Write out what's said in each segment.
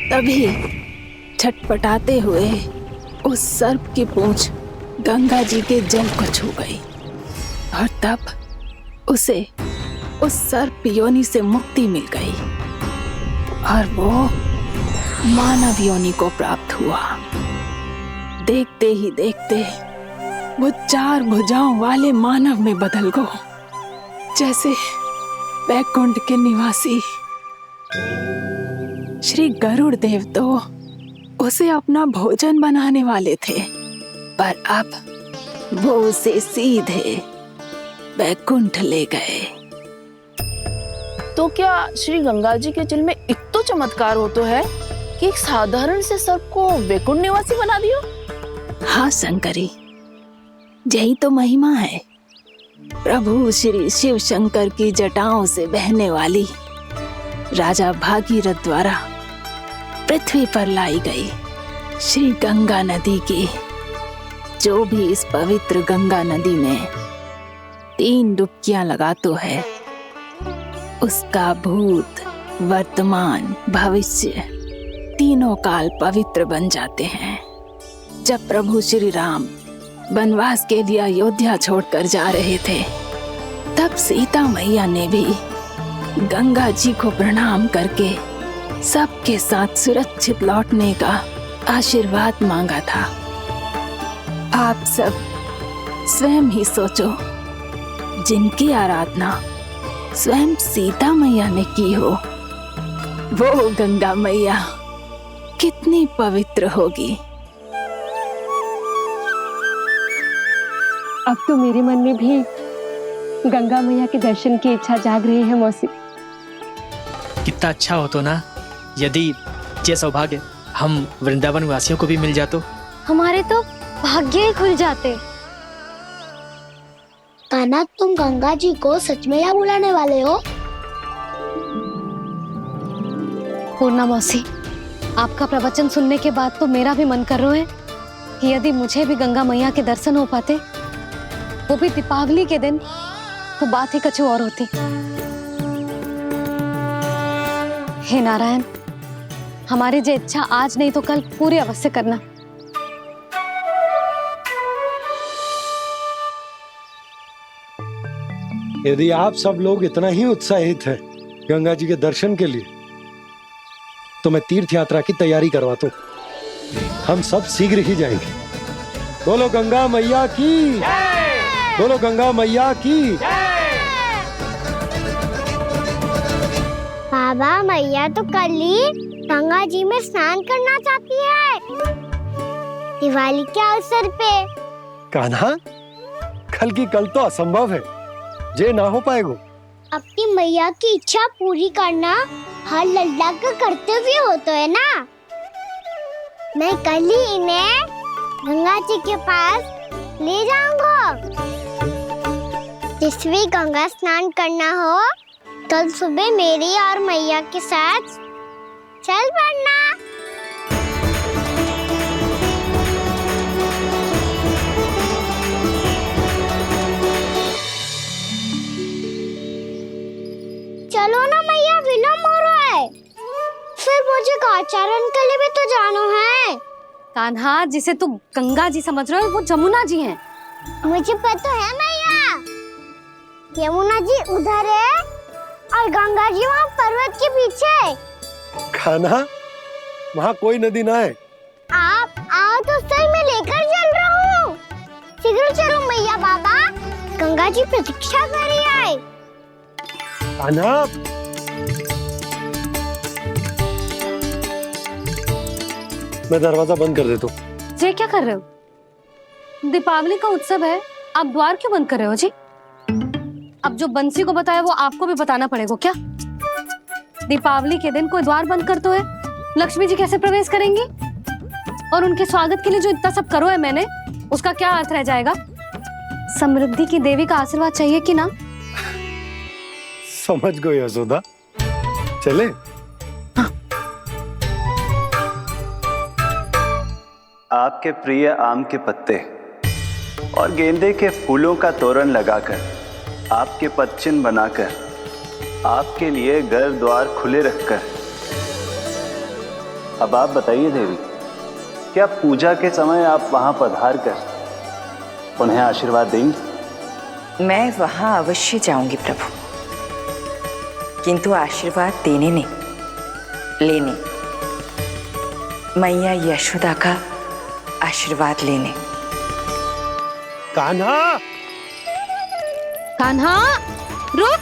तभी छटपटाते हुए उस सर्प की पूंछ गंगा जी के जल को छू गई और तब उसे उस सर्प योनि से मुक्ति मिल गई और वो मानव योनि को प्राप्त हुआ। देखते ही देखते वो 4 भुजाओं वाले मानव में बदल गो, जैसे बैकुंठ के निवासी श्री गरुड़ देव तो उसे अपना भोजन बनाने वाले थे, पर अब वो उसे सीधे बैकुंठ ले गए। तो क्या श्री गंगा जी के जल में इतना चमत्कार हो तो है कि एक साधारण से सर्प को वैकुंठ निवासी बना दियो? हाँ शंकरी, यही तो महिमा है। प्रभु श्री शिव शंकर की जटाओं से बहने वाली राजा भागीरथ द्वारा पृथ्वी पर लाई गई श्री गंगा नदी की, जो भी इस पवित्र गंगा नदी में 3 डुबकियां लगातो है, उसका भूत, वर्तमान, भविष्य तीनों काल पवित्र बन जाते हैं। जब प्रभु श्री राम वनवास के लिए अयोध्या छोड़कर जा रहे थे, तब सीता मैया ने भी गंगा जी को प्रणाम करके सबके साथ सुरक्षित लौटने का आशीर्वाद मांगा था। आप सब स्वयं ही सोचो, जिनकी आराधना स्वयं सीता मैया ने की हो, वो गंगा मैया कितनी पवित्र होगी। अब तो मेरे मन में भी गंगा मैया के दर्शन की इच्छा जाग रही है मौसी। कितना अच्छा हो तो ना यदि ये सौभाग्य हम वृंदावन वासियों को भी मिल जातो। हमारे तो भाग्य ही खुल जाते। कान्हा, तुम गंगा जी को सच में यहाँ बुलाने वाले हो? पूर्णा मौसी, आपका प्रवचन सुनने के बाद तो मेरा भी मन कर रहा है कि यदि मुझे भी गंगा मैया के दर्शन हो पाते, वो भी दीपावली के दिन, तो बात ही कुछ और होती। हे नारायण, हमारी जो इच्छा आज नहीं तो कल पूरी अवश्य करना। यदि आप सब लोग इतना ही उत्साहित हैं गंगा जी के दर्शन के लिए, तो मैं तीर्थ यात्रा की तैयारी करवाता हूँ। हम सब शीघ्र ही जाएंगे। बोलो गंगा मैया की, बोलो गंगा मैया की। बाबा, मैया तो कल ही गंगा जी में स्नान करना चाहती है, दिवाली के अवसर पे। कान्हा, कल की कल तो असंभव है, जे ना हो पाएगा। अपनी मैया की इच्छा पूरी करना हर लल्ला का कर्तव्य होता है ना। मैं कल ही इन्हें गंगा जी के पास ले जाऊंगा। जिस भी गंगा स्नान करना हो, कल सुबह मेरी और मैया के साथ चल पड़ना। चलो ना मैया, विलम्ब हो रहा है। फिर मुझे काचारण के लिए भी तो जाना है। कान्हा, जिसे तू गंगा जी समझ रहे हो, वो जमुना जी हैं। मुझे पता है मैया, यमुना जी उधर है और गंगा जी वहाँ पर्वत के पीछे। कान्हा, वहाँ कोई नदी ना है। आप आओ तो सही, मैं लेकर चल रहा हूँ। शीघ्र चलो मैया। बाबा, गंगा जी प्रतीक्षा कर रही है। कान्हा, मैं दरवाजा बंद कर देता हूँ। ये क्या कर रहे हो? दीपावली का उत्सव है, आप द्वार क्यों बंद कर रहे हो जी? अब जो बंसी को बताया वो आपको भी बताना पड़ेगा क्या? दीपावली के दिन कोई द्वार बंद कर तो है, लक्ष्मी जी कैसे प्रवेश करेंगी? और उनके स्वागत के लिए जो इतना सब करो है मैंने, उसका क्या अर्थ रह जाएगा? समृद्धि की देवी का आशीर्वाद चाहिए कि ना? समझ गई यशोदा, चले। हाँ। आपके प्रिय आम के पत्ते और गेंदे के फूलों का तोरण लगाकर, आपके पदचिन्ह बनाकर, आपके लिए घर द्वार खुले रखकर अब आप बताइए देवी, क्या पूजा के समय आप वहां पधार कर उन्हें आशीर्वाद देंगी? मैं वहां अवश्य जाऊंगी प्रभु, किंतु आशीर्वाद देने नहीं, लेने, मैया यशोदा का आशीर्वाद लेने। कान्हा, कान्हा रुक,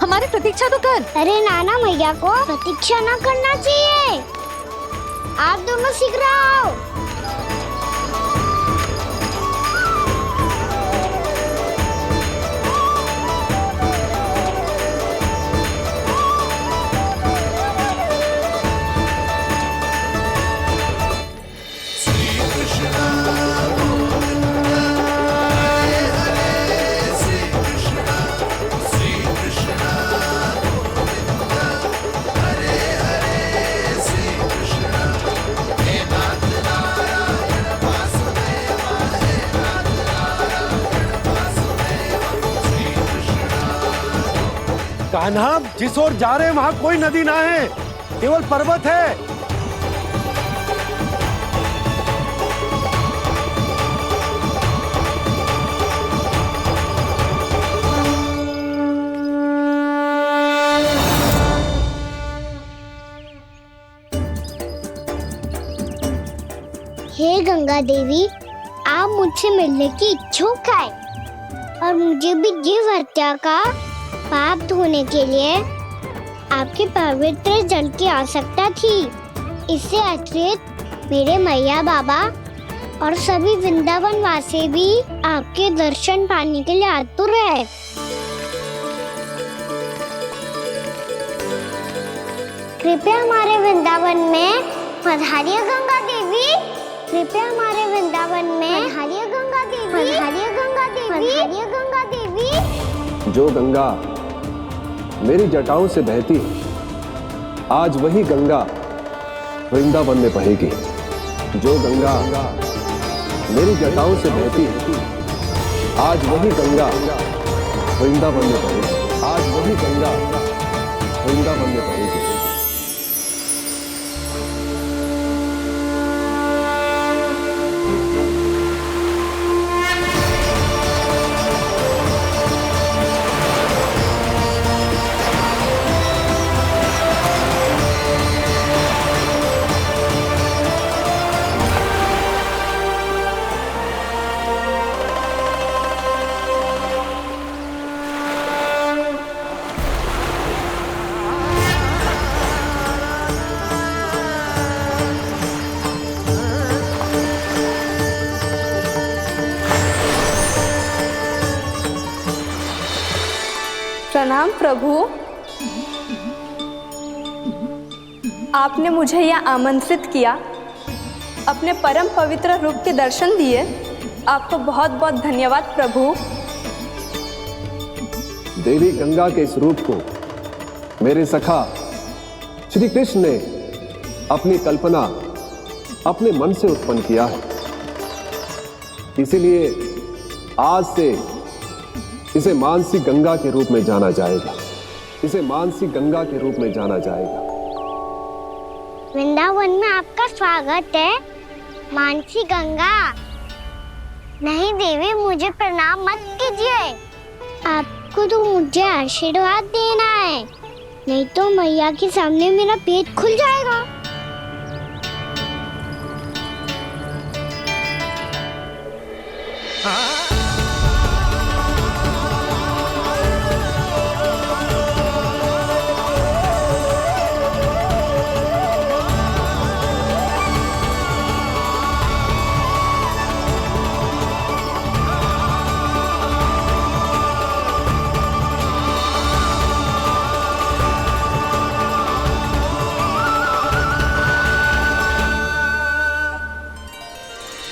हमारी प्रतीक्षा तो कर। अरे नाना, मैया को प्रतीक्षा ना करना चाहिए। आप दोनों शीघ्र आओ। कान्हा, जिस ओर जा रहे हैं वहां कोई नदी ना है, केवल पर्वत है। हे गंगा देवी, आप मुझसे मिलने की इच्छुक है और मुझे भी जीव हत्या का पाप धोने के लिए आपके पवित्र जल की आवश्यकता थी। इससे अतिरिक्त मेरे मैया बाबा और सभी वृंदावन वासी भी आपके दर्शन पाने के लिए आतुर है। कृपया हमारे वृंदावन में पधारिए गंगा देवी। कृपया हमारे वृंदावन में पधारिए गंगा देवी। पधारिए गंगा देवी। पधारिए गंगा देवी। जो गंगा मेरी जटाओं से बहती है, आज वही गंगा वृंदावन में बहेगी। जो गंगा मेरी जटाओं से बहती है, आज वही गंगा वृंदावन में बहेगी। आज वही गंगा वृंदावन में बहेगी। प्रणाम प्रभु, आपने मुझे यह आमंत्रित किया, अपने परम पवित्र रूप के दर्शन दिए। आपको बहुत बहुत धन्यवाद प्रभु। देवी गंगा के इस रूप को मेरे सखा श्री कृष्ण ने अपनी कल्पना अपने मन से उत्पन्न किया है। इसीलिए आज से इसे मानसी गंगा के रूप में जाना जाएगा। इसे मानसी गंगा के रूप में जाना जाएगा। वृंदावन में आपका स्वागत है मानसी गंगा। नहीं देवी, मुझे प्रणाम मत कीजिए। आपको तो मुझे आशीर्वाद देना है, नहीं तो मैया के सामने मेरा पेट खुल जाएगा।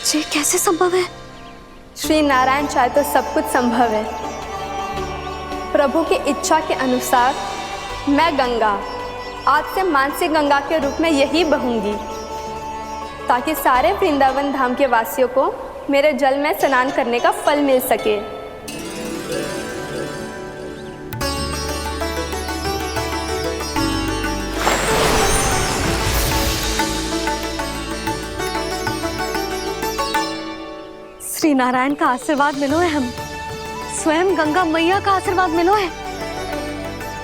ये कैसे संभव है? श्री नारायण चाहे तो सब कुछ संभव है। प्रभु की इच्छा के अनुसार मैं गंगा आज से मानसी गंगा के रूप में यही बहूंगी, ताकि सारे वृंदावन धाम के वासियों को मेरे जल में स्नान करने का फल मिल सके। श्री नारायण का आशीर्वाद मिलो है, हम स्वयं गंगा मैया का आशीर्वाद मिलो है।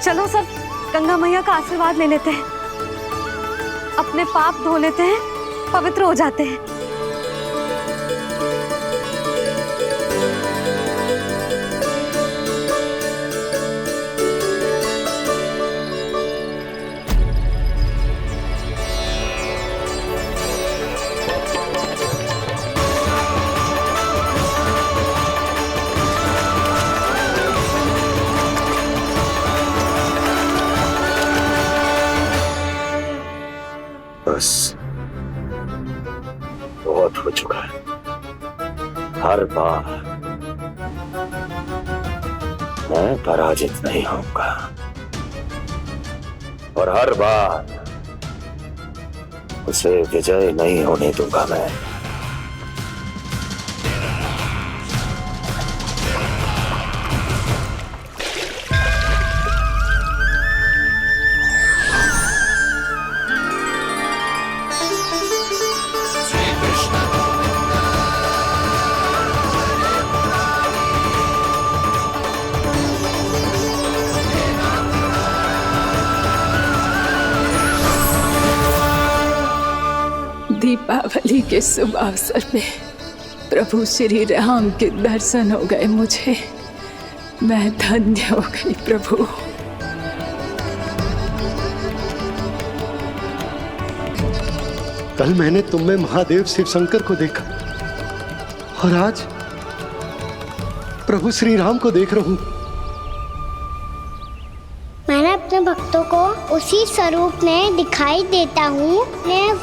चलो सब गंगा मैया का आशीर्वाद ले लेते हैं, अपने पाप धो लेते हैं, पवित्र हो जाते हैं। बस बहुत हो चुका है। हर बार मैं पराजित नहीं होऊंगा और हर बार उसे विजय नहीं होने दूंगा मैं। दीपावली के शुभ अवसर पे प्रभु श्री राम के दर्शन हो गए मुझे। मैं धन्य हो गई प्रभु। कल मैंने तुम में महादेव शिव शंकर को देखा और आज प्रभु श्री राम को देख रहा हूं। मैंने अपने भक्तों को उसी स्वरूप में दिखाई देता हूँ।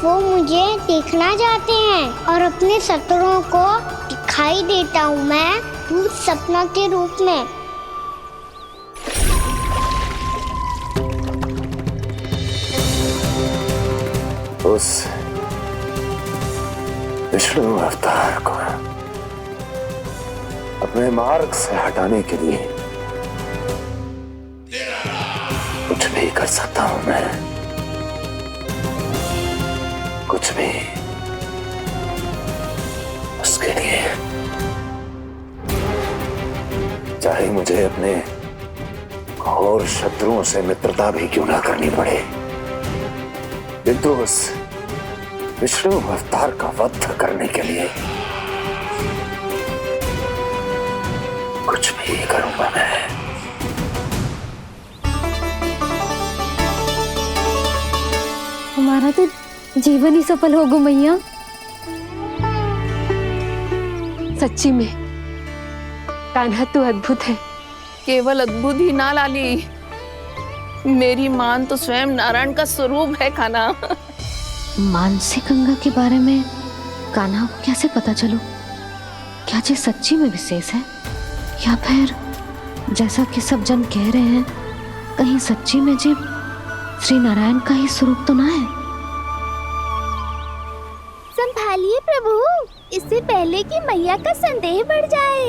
वो मुझे देखना चाहते हैं और अपने शत्रुओं को दिखाई देता हूँ मैं भूत सपना के रूप में। उस विष्णु अवतार को अपने मार्ग से हटाने के लिए कुछ भी कर सकता हूं मैं, कुछ भी। उसके लिए चाहे मुझे अपने घोर शत्रुओं से मित्रता भी क्यों ना करनी पड़े, किंतु उस विष्णु अवतार का वध करने के लिए कुछ भी करूंगा मैं। हमारा तो जीवन ही सफल होगा मैया। सच्ची में कान्हा तू अद्भुत है। केवल अद्भुत ही ना लाली, मेरी मान तो स्वयं नारायण का स्वरूप है कान्हा। मानसी गंगा के बारे में कान्हा को कैसे पता चलो? क्या ये सच्ची में विशेष है या फिर जैसा कि सब जन कह रहे हैं कहीं सच्ची में जी श्री नारायण का ही स्वरूप तो ना है? संभालिए प्रभु, इससे पहले कि मैया का संदेह बढ़ जाए।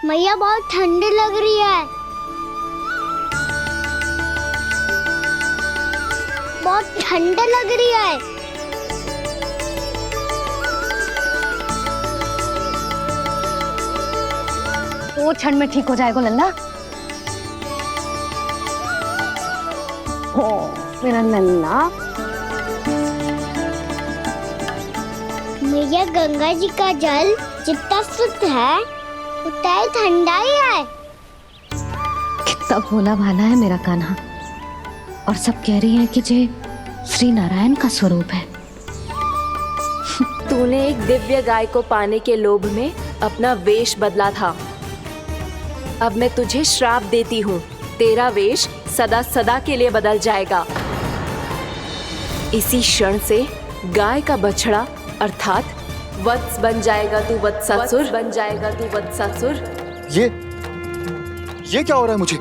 मैया बहुत ठंडी लग रही है, बहुत ठंडा लग रही है। वो ठंड में ठीक हो जाएगा लल्ला। हो मेरा लल्ला। मैया गंगा जी का जल जितना शुद्ध है उतना ही ठंडा ही है। कितना भोला भाला है मेरा कान्हा। और सब कह रही हैं कि ये श्री नारायण का स्वरूप है। तूने एक दिव्य गाय को पाने के लोभ में अपना वेश बदला था। अब मैं तुझे श्राप देती हूँ, तेरा वेश सदा सदा के लिए बदल जाएगा। इसी क्षण से गाय का बछड़ा अर्थात वत्स बन जाएगा तू वत्सासुर, बन जाएगा तू वत्सासुर। ये क्या हो रहा है मुझे?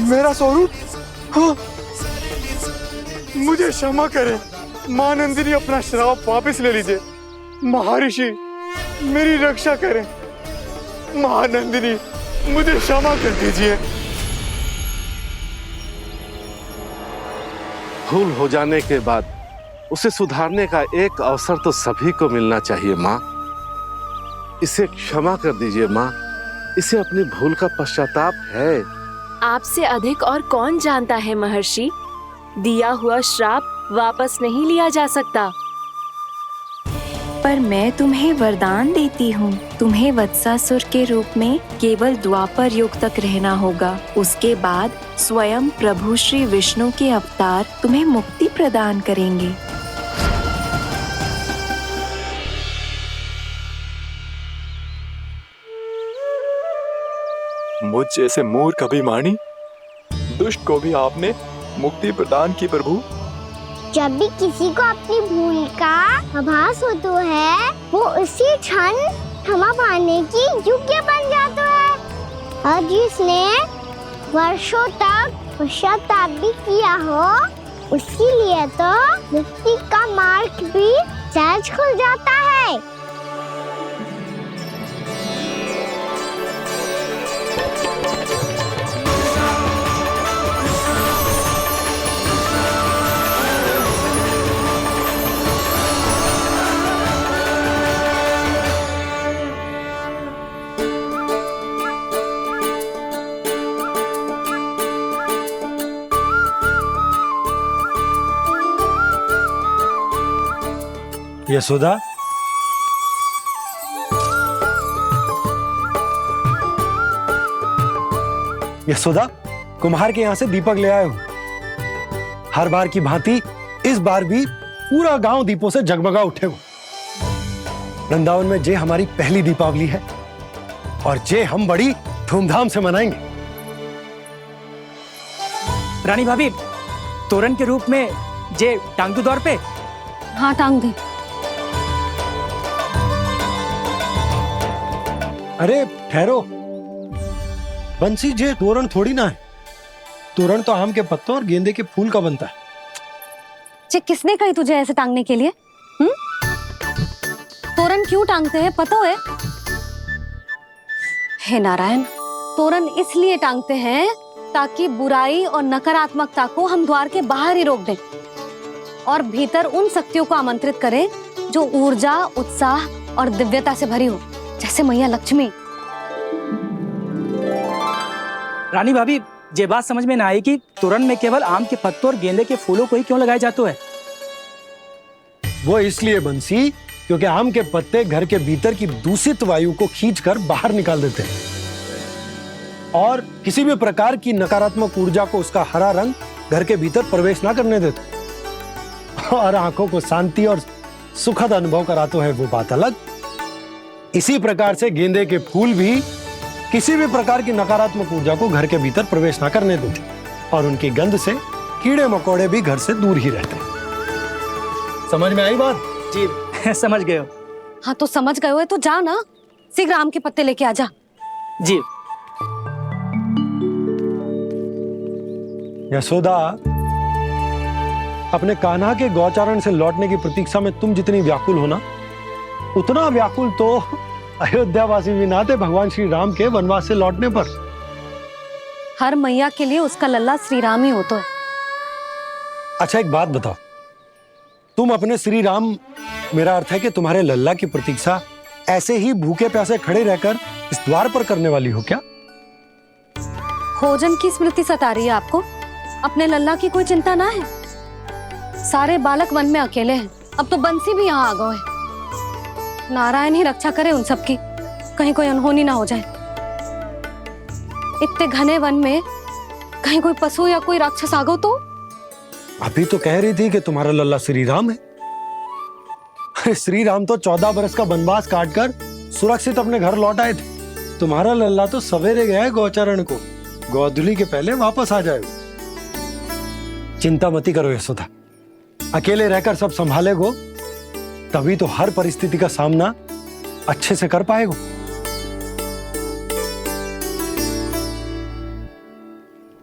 मेरा स्वरूप? हाँ। मुझे क्षमा करें मां नंदिनी, अपना श्राप वापस ले लीजिए। महर्षि मेरी रक्षा करें। महानंदिनी मुझे क्षमा कर दीजिए। भूल हो जाने के बाद उसे सुधारने का एक अवसर तो सभी को मिलना चाहिए माँ। इसे क्षमा कर दीजिए माँ, इसे अपनी भूल का पश्चाताप है। आपसे अधिक और कौन जानता है महर्षि, दिया हुआ श्राप वापस नहीं लिया जा सकता। पर मैं तुम्हें वरदान देती हूँ, तुम्हें वत्सासुर के रूप में केवल द्वापर युग तक रहना होगा। उसके बाद स्वयं प्रभु श्री विष्णु के अवतार तुम्हें मुक्ति प्रदान करेंगे। मुझ जैसे मूर्ख अभिमानी दुष्ट को भी आपने मुक्ति प्रदान की प्रभु। जब भी किसी को अपनी भूल का आभास होता है, वो उसी क्षण क्षमा पाने की योग्य बन जाता है। और जिसने वर्षों तक पश्चाताप भी किया हो, उसके लिए तो मुक्ति का मार्ग भी सहज खुल जाता है। यशोदा, यशोदा, कुम्हार के यहाँ से दीपक ले आए हूं। हर बार की भांति इस बार भी पूरा गांव दीपों से जगमगा उठे हो। वृंदावन में जे हमारी पहली दीपावली है और जे हम बड़ी धूमधाम से मनाएंगे। रानी भाभी, तोरण के रूप में जे टांग दो द्वार पे। हाँ, टांग दे। अरे ठहरो बंसी, जे तोरण थोड़ी ना है। तोरण तो आम के पत्तों और गेंदे के फूल का बनता है। जे किसने कही तुझे ऐसे टांगने के लिए? तोरण क्यों टांगते हैं पता है? हे नारायण, तोरण इसलिए टांगते हैं ताकि बुराई और नकारात्मकता को हम द्वार के बाहर ही रोक दें और भीतर उन शक्तियों को आमंत्रित करें जो ऊर्जा, उत्साह और दिव्यता से भरी हो, जैसे मैया लक्ष्मी। रानी भाभी, ये बात समझ में ना आई कि तोरण में केवल आम के पत्तों और गेंदे के फूलों को ही क्यों लगाया जाता है? वो इसलिए बंसी, क्योंकि आम के पत्ते घर के भीतर की दूषित वायु को खींचकर बाहर निकाल देते हैं और किसी भी प्रकार की नकारात्मक ऊर्जा को उसका हरा रंग घर के भीतर प्रवेश ना करने देते और आंखों को शांति और सुखद अनुभव कराते है, वो बात अलग। इसी प्रकार से गेंदे के फूल भी किसी भी प्रकार की नकारात्मक ऊर्जा को घर के भीतर प्रवेश ना करने देते और उनकी गंध से कीड़े मकोड़े भी घर से दूर ही रहते। समझ में आई बात? जी समझ गए हो। हाँ तो समझ गए हो तो जा ना, शीघ्र आम के पत्ते लेके आ जा। जी। यशोदा, अपने कान्हा के गौचारण से लौटने की प्रतीक्षा में तुम जितनी व्याकुल हो ना, उतना व्याकुल तो अयोध्यावासी भी ना थे भगवान श्री राम के वनवास से लौटने पर। हर मैया के लिए उसका लल्ला श्री राम ही होता है। अच्छा एक बात बताओ, तुम अपने श्री राम, मेरा अर्थ है कि तुम्हारे लल्ला की प्रतीक्षा ऐसे ही भूखे प्यासे खड़े रहकर इस द्वार पर करने वाली हो क्या? भोजन की स्मृति सता रही है आपको? अपने लल्ला की कोई चिंता ना है। सारे बालक वन में अकेले हैं, अब तो बंसी भी यहाँ आ गए हैं। नारायण ही रक्षा करे उन सबकी, कहीं कोई अनहोनी ना हो जाए। इतने घने वन में कहीं कोई पशु या कोई राक्षस आ गो तो? अभी तो कह रही थी कि तुम्हारा लल्ला श्री राम है। अरे श्री राम तो 14 बरस का वनवास काटकर सुरक्षित अपने घर लौट आए थे। तुम्हारा लल्ला तो सवेरे गया है गौचरण को, गोधूली के पहले वापस आ जाएगा। चिंता मती करो यशोदा, अकेले रहकर सब संभालेगो तभी तो हर परिस्थिति का सामना अच्छे से कर पाएगो।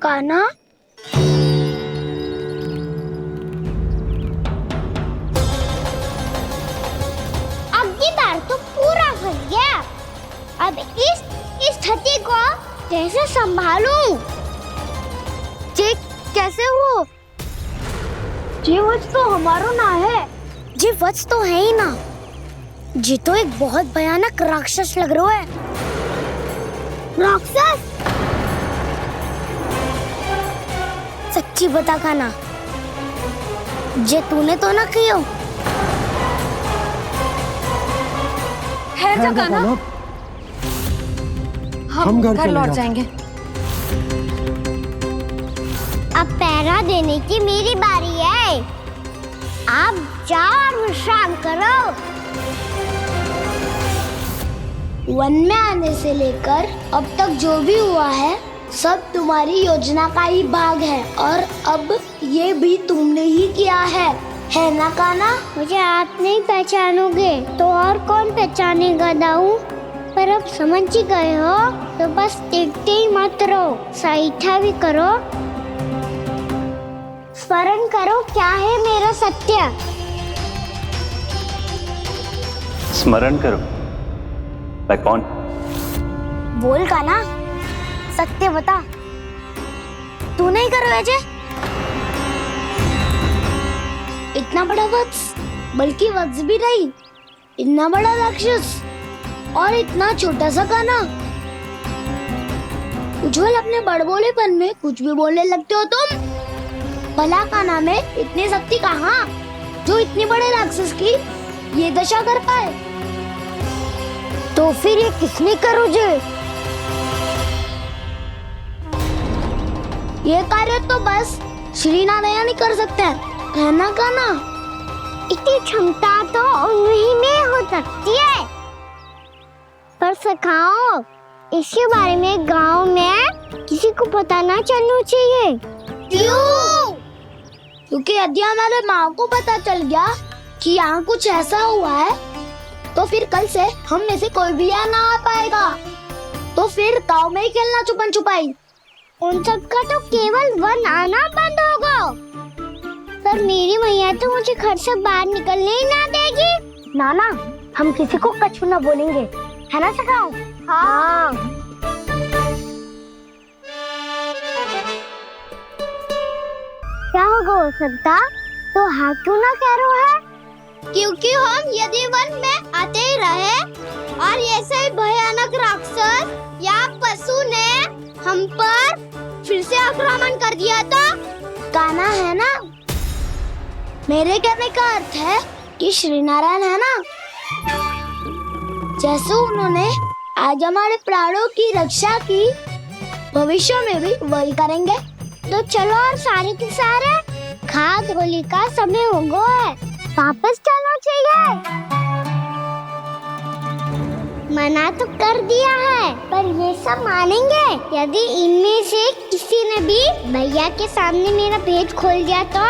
कान्हा, अब की बार तो पूरा फंस गया। अब इस स्थिति को कैसे संभालूं? कैसे हो? ये वत्स तो हमारो ना है। ये वत्स तो है ही ना। ये तो एक बहुत भयानक राक्षस लग रहा है। राक्षस? सच्ची बता काना, जे तूने तो ना कियो? है जा काना, हम घर लौट जाएंगे। अब पहरा देने की मेरी बारी है। आप जाओ और विश्राम करो। वन में आने से लेकर अब तक जो भी हुआ है सब तुम्हारी योजना का ही भाग है, और अब ये भी तुमने ही किया है ना काना? मुझे आप नहीं पहचानोगे तो और कौन पहचानेगा दाऊ? पर अब समझ ही गए हो तो बस देखते ही मत रहो, सईठा भी करो, स्मरण करो क्या है मेरा सत्य। स्मरण करो? मैं कौन? बोल काना, सत्य बता। तू नहीं करो अजय? इतना बड़ा वत्स, बल्कि वत्स भी नहीं, इतना बड़ा राक्षस और इतना छोटा सा काना। उज्जवल, अपने बड़बोलेपन में कुछ भी बोलने लगते हो तुम। भला काना में इतनी शक्ति कहाँ जो इतने बड़े राक्षस की ये दशा कर पाए? तो फिर ये किसने करो जे? ये कार्य तो बस श्री नारायण ही कर सकते हैं, है ना काना? इतनी क्षमता तो उन्हीं में हो सकती है, पर सखाओ इसके बारे में गांव में किसी को पता ना चलना चाहिए। क्यों? क्योंकि यदि हमारे माँ को पता चल गया कि यहाँ कुछ ऐसा हुआ है तो फिर कल से हम में से कोई भी यहाँ ना आ पाएगा। तो फिर गाँव में ही खेलना छुपन छुपाई। उन सब का तो केवल वन आना बंद होगा। पर मेरी मैया तो मुझे घर से बाहर निकलने ही ना देगी। नाना, हम किसी को कछु ना बोलेंगे, है ना सखाओ? हाँ। क्या होगा हो सकता? तो हाँ क्यों ना कह रहा है? क्योंकि हम यदि वन में आते ही रहे और ऐसे ही भयानक राक्षस या पशु ने हम पर फिर से आक्रमण कर दिया तो काना, है ना? मेरे कहने का अर्थ है कि श्री नारायण है ना, जैसे उन्होंने आज हमारे प्राणों की रक्षा की, भविष्य में भी वही करेंगे। तो चलो और सारे के सारे खाद होली का समय हो गया है, वापस चलना चाहिए। मना तो कर दिया है, पर ये सब मानेंगे यदि इनमें से किसी ने भी भैया के सामने मेरा भेद खोल दिया तो?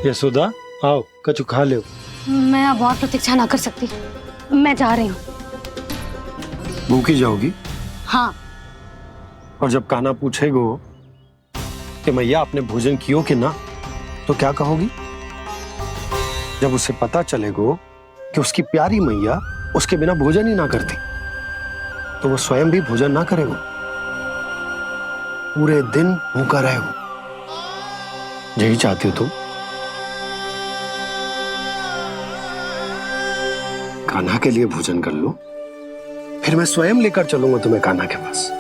यशोदा, आओ कछु खा लो। मैं अब और प्रतीक्षा ना कर सकती, मैं जा रही हूँ। भूखी जाओगी? हाँ। और जब काना पूछेगो कि मैया आपने भोजन कियो कि ना, तो क्या कहोगी? जब उसे पता चलेगो कि उसकी प्यारी मैया उसके बिना भोजन ही ना करती, तो वो स्वयं भी भोजन ना करेगो, पूरे दिन भूखा रहेगो। यही चाहती हो तुम? कान्हा के लिए भोजन कर लो, फिर मैं स्वयं लेकर चलूंगा तुम्हें कान्हा के पास।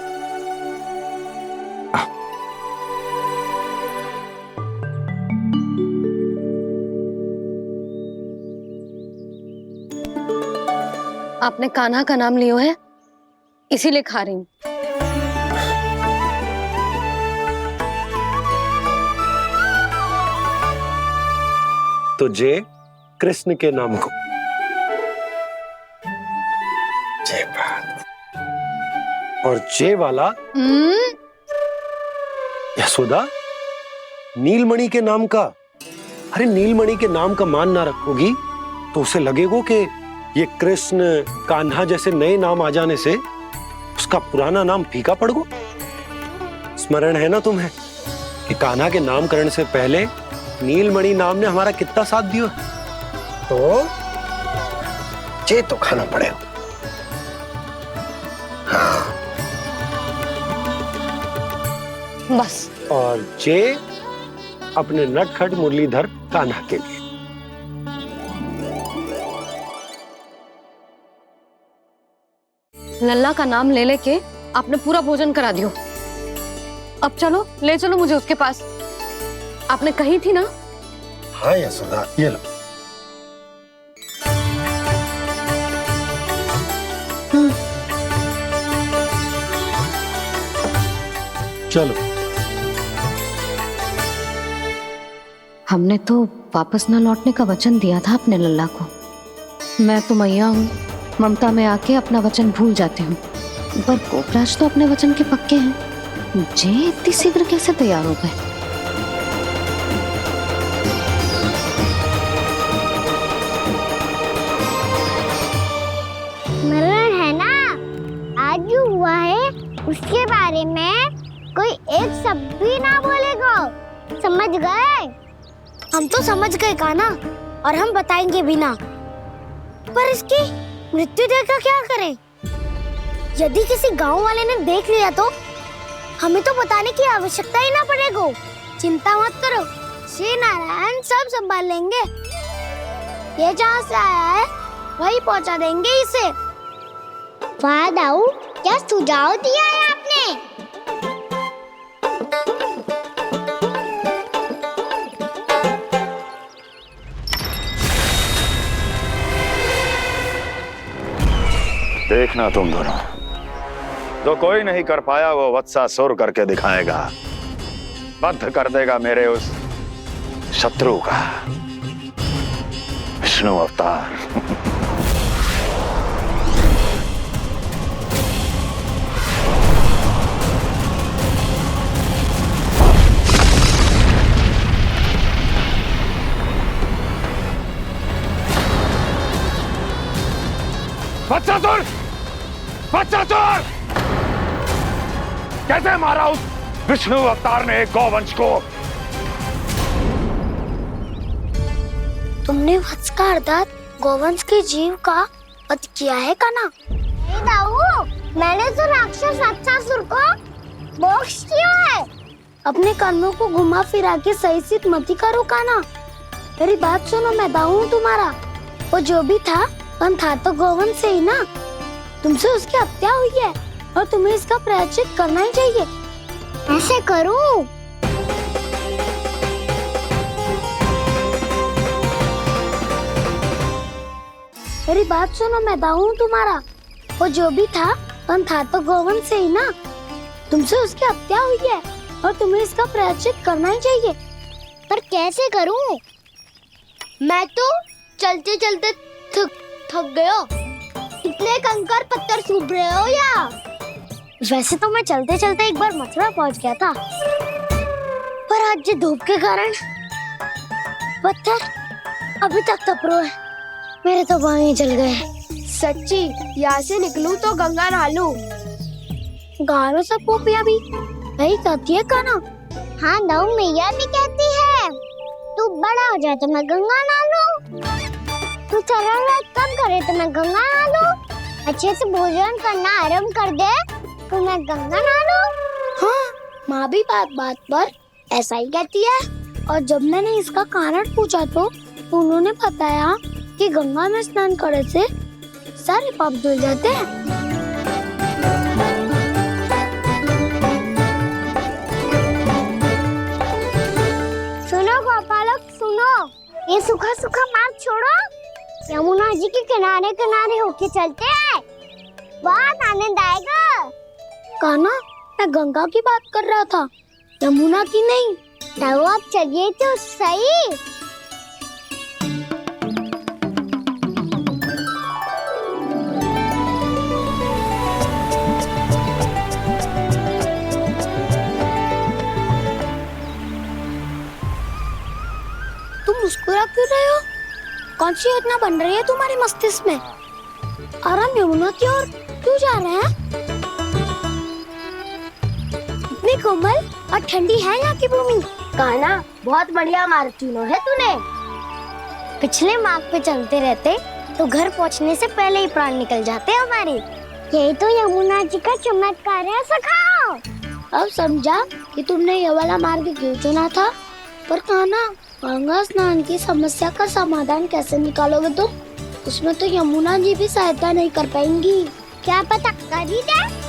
आपने कान्हा का नाम लियो है, इसीलिए खा रही हूँ। तो जय कृष्ण के नाम को। जय बात। और जय वाला यशोदा, नीलमणि के नाम का। अरे नीलमणि के नाम का मान ना रखोगी तो उसे लगेगा कि ये कृष्ण कान्हा जैसे नए नाम आ जाने से उसका पुराना नाम फीका पड़ गो। स्मरण है ना तुम्हें कि कान्हा के नामकरण से पहले नीलमणि नाम ने हमारा कितना साथ दियो, तो चे तो खाना पड़ेगा। हाँ। बस। और चे अपने नटखट मुरलीधर कान्हा के लिए। लल्ला का नाम ले लेके आपने पूरा भोजन करा दियो। अब चलो, ले चलो मुझे उसके पास। आपने कही थी ना। हाँ यशोदा, ये लो। चलो। हमने तो वापस न लौटने का वचन दिया था अपने लल्ला को। मैं तो मैया हूँ, ममता में आके अपना वचन भूल जाती हूँ, पर गोपराज तो अपने वचन के पक्के हैं। जे इतनी शीघ्र कैसे तैयार हो गए? मरण है ना, आज जो हुआ है उसके बारे में कोई एक शब्द भी ना बोलेगा, समझ गए? हम तो समझ गए कान्हा, और हम बताएंगे भी ना। पर इसकी मृत्यु देखकर क्या करें? यदि किसी गांव वाले ने देख लिया तो हमें तो बताने की आवश्यकता ही ना पड़ेगा। चिंता मत करो, श्री नारायण सब संभाल लेंगे। ये जहाँ से आया है वही पहुँचा देंगे इसे। वाह दाऊ, क्या सुझाव दिया है आपने? देखना तुम दोनों, जो कोई नहीं कर पाया वो वत्सासुर करके दिखाएगा, बद्ध कर देगा मेरे उस शत्रु का विष्णु अवतार। वत्सासुर! वत्सासुर! कैसे मारा उस विष्णु अवतार ने गौवंश को? तुमने वत्स का अर्थात गौवंश के जीव का वध किया है कान्हा? नहीं दाऊ, मैंने तो राक्षस वत्सासुर को मोक्ष दिया है। अपने कर्मों को घुमा फिरा के सही सिद्ध मत करो कान्हा। मेरी बात सुनो, मैं दाऊ हूँ तुम्हारा। वो जो भी था तो गौवंश से ही ना। तुमसे उसकी हत्या हुई है और तुम्हें इसका प्रायश्चित करना ही चाहिए। ऐसे करूं? मेरी बात सुनो, मैं दाऊ हूँ तुम्हारा। वो जो भी था तो गौवंश से ही ना। तुमसे उसकी हत्या हुई है और तुम्हें इसका प्रायश्चित करना ही चाहिए। पर कैसे करूं? मैं तो चलते चलते थक गयो। इतने कंकर पत्थर सूख रहे हो या? वैसे तो मैं चलते चलते एक बार मथुरा पहुंच गया था, पर आज ये धूप के कारण पत्थर अभी तक तप रहे हैं। मेरे तो पाँव ही जल गए। सच्ची, यहाँ से निकलूं तो गंगा नहा लूं। गारो सब पोपिया भी वही कहती है कान्हा। हाँ दाऊ, मैया भी कहती है तू बड़ा हो जाए तो मैं गंगा नहा लूं, तू चरण व्रत कब करे तो मैं गंगा नहा लूं, अच्छे से भोजन करना आरंभ कर दे तो मैं गंगा नहा लूं। हाँ, माँ भी बात बात पर ऐसा ही कहती है। और जब मैंने इसका कारण पूछा तो उन्होंने बताया कि गंगा में स्नान करने से सारे पाप धुल जाते हैं। सुनो गोपालक सुनो, ये सूखा सूखा मार्ग छोड़ो, यमुना जी के किनारे किनारे होके चलते हैं, बहुत आनंद आएगा। कान्हा, मैं गंगा की बात कर रहा था, यमुना की नहीं। तो आप चलिए तो सही। तुम मुस्कुरा क्यों रहे हो? कौन सी योजना बन रही है तुम्हारे मस्तिष्क में? और हम यमुना की ओर क्यों जा रहे हैं? इतनी कोमल और ठंडी है यहाँ की भूमि। कान्हा बहुत बढ़िया मार्ग चुना है तूने। पिछले मार्ग पे चलते रहते तो घर पहुंचने से पहले ही प्राण निकल जाते हमारे। यही तो यमुना जी का चमत्कार है सखा। अब समझा कि तुमने ये वाला मार्ग क्यों चुना था। पर कान्हा, गंगा स्नान की समस्या का समाधान कैसे निकालोगे तुम? उसमें तो यमुना जी भी सहायता नहीं कर पाएंगी। क्या पता कर ही दे।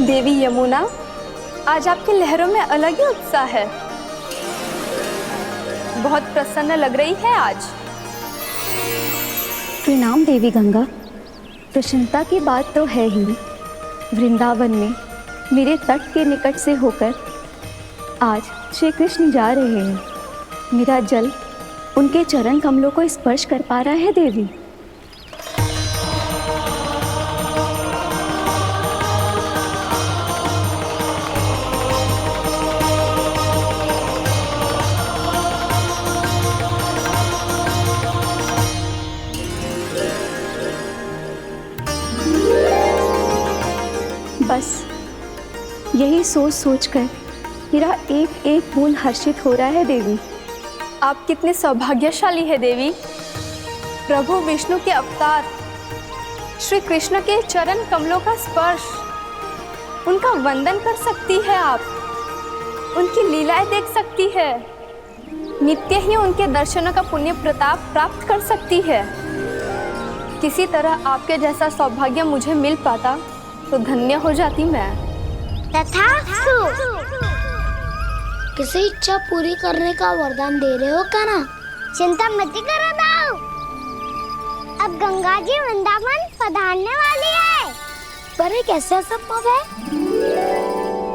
देवी यमुना, आज आपकी लहरों में अलग ही उत्साह है। बहुत प्रसन्न लग रही है आज। प्रणाम देवी गंगा। प्रसन्नता की बात तो है ही। वृंदावन में मेरे तट के निकट से होकर आज श्री कृष्ण जा रहे हैं। मेरा जल उनके चरण कमलों को स्पर्श कर पा रहा है देवी। बस यही सोच सोचकर मेरा एक एक खून हर्षित हो रहा है देवी। आप कितने सौभाग्यशाली है देवी। प्रभु विष्णु के अवतार श्री कृष्ण के चरण कमलों का स्पर्श, उनका वंदन कर सकती है आप, उनकी लीलाएं देख सकती है, नित्य ही उनके दर्शनों का पुण्य प्रताप प्राप्त कर सकती है। किसी तरह आपके जैसा सौभाग्य मुझे मिल पाता तो धन्य हो जाती मैं। तथास्तु। किसी इच्छा पूरी करने का वरदान दे रहे हो कान्हा? चिंता मत करो दाऊ। अब गंगा जी वृंदावन पधारने वाली है। पर ये कैसे संभव है?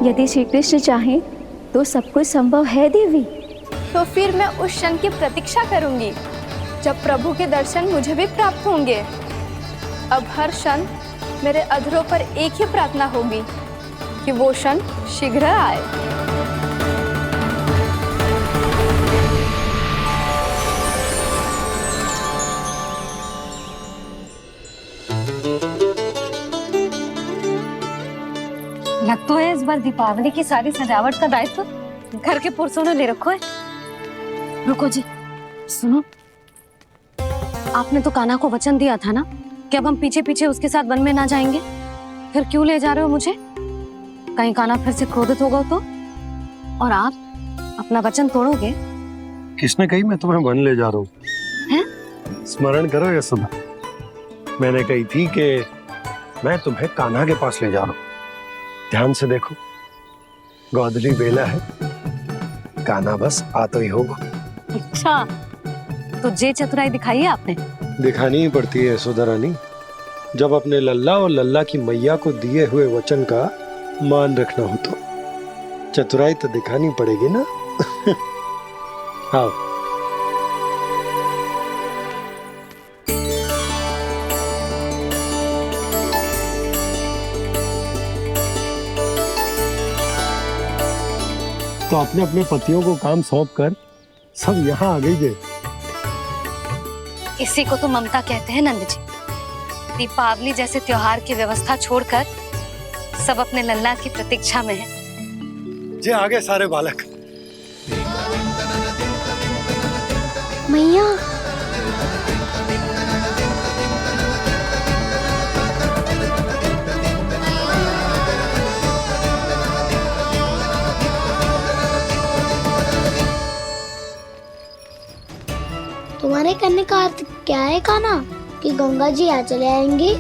यदि श्री कृष्ण चाहे तो सब कुछ संभव है देवी। तो फिर मैं उस क्षण की प्रतीक्षा करूंगी जब प्रभु के दर्शन मुझे भी प्राप्त होंगे। अब हर क्षण मेरे अधरों पर एक ही प्रार्थना होगी कि वो क्षण शीघ्र आए। लग तो है इस बार दीपावली की सारी सजावट का दायित्व घर के पुरुषों ने ले रखो है। रुको जी, सुनो, आपने तो कान्हा को वचन दिया था ना कि अब हम पीछे पीछे उसके साथ वन में ना जाएंगे। फिर क्यों ले जा रहे हो मुझे? कहीं कान्हा फिर से क्रोधित होगा तो? और आप अपना वचन तोड़ोगे? किसने कही मैं तुम्हें वन ले जा रहा हूँ? स्मरण करो यशोदा, मैंने कही थी कि मैं तुम्हें कान्हा के पास ले जा रहा हूँ। ध्यान से देखो, गोधली बेला है, कान्हा बस आ तो ही होगा। अच्छा, तो जे चतुराई दिखाई है आपने? दिखानी ही पड़ती है यशोदा रानी, जब अपने लल्ला और लल्ला की मैया को दिए हुए वचन का मान रखना हो तो चतुराई तो दिखानी पड़ेगी ना। हाँ, तो अपने अपने पतियों को काम सौंप कर सब यहाँ आ गई है। इसी को तो ममता कहते हैं नंद जी। दीपावली जैसे त्योहार की व्यवस्था छोड़कर सब अपने लल्ला की प्रतीक्षा में हैं। जे आगे सारे बालक। मैया, तुम्हारे कहने का अर्थ क्या है कान्हा? कि गंगा जी यहाँ चले आएंगी?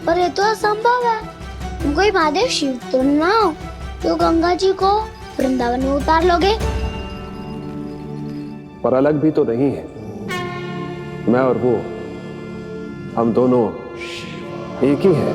पर ये तो असंभव है। तुम कोई महादेव शिव तो ना हो तो गंगा जी को वृंदावन में उतार लोगे? पर अलग भी तो नहीं है। मैं और वो, हम दोनों एक ही हैं।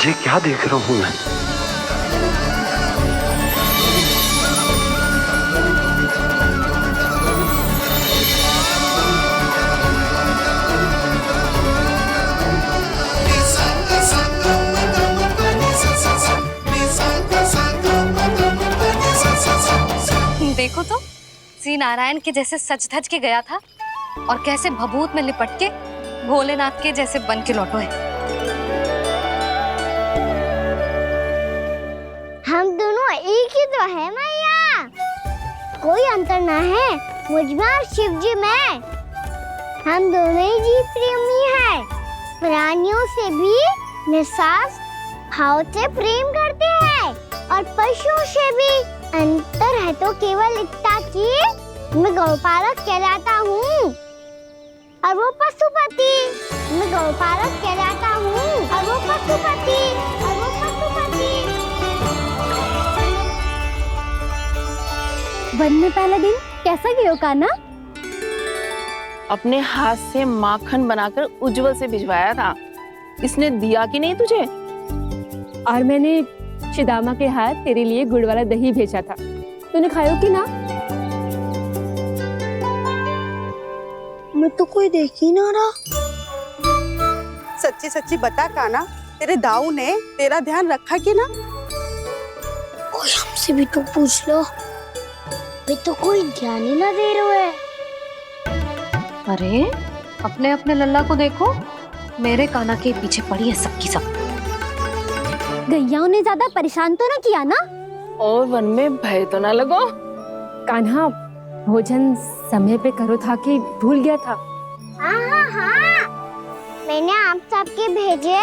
ये क्या देख रहा हूं मैं? देखो तो श्री नारायण के जैसे सच धज के गया था और कैसे भभूत में लिपट के भोलेनाथ के जैसे बन के लौटो है। हम दोनों एक ही तो है मैया, कोई अंतर ना है मुझ में और शिव जी में। हम दोनों ही जीव प्रेमी हैं, प्राणियों से भी निस्वार्थ भाव से प्रेम करते हैं और पशुओं से भी। अंतर है तो केवल इतना कि मैं गौपालक कहलाता हूँ और वो पशुपति। मैं गौपालक कहलाता हूँ और वो पशुपति, और वो पशुपति। वन में पहला दिन कैसा गया कान्हा? अपने हाथ से माखन बनाकर उज्जवल से भिजवाया था। इसने दिया कि नहीं तुझे? और मैंने शिदामा के हाथ तेरे लिए गुड़ वाला दही भेजा था, तूने खायो कि ना? मैं तो कोई देख ही ना रहा। सच्ची सच्ची बता कान्हा, तेरे दाऊ ने तेरा ध्यान रखा कि ना? कोई हमसे भी तो पूछ लो, वे तो कोई ध्यान ही ना दे रहे है। अरे अपने अपने लल्ला को देखो, मेरे कान्हा के पीछे पड़ी है सबकी सब। गैयाओं ने ज्यादा परेशान तो ना किया ना? और वन में भय तो ना लगो? कान्हा भोजन समय पे करो था कि भूल गया था? हाँ, मैंने आप सबके भेजे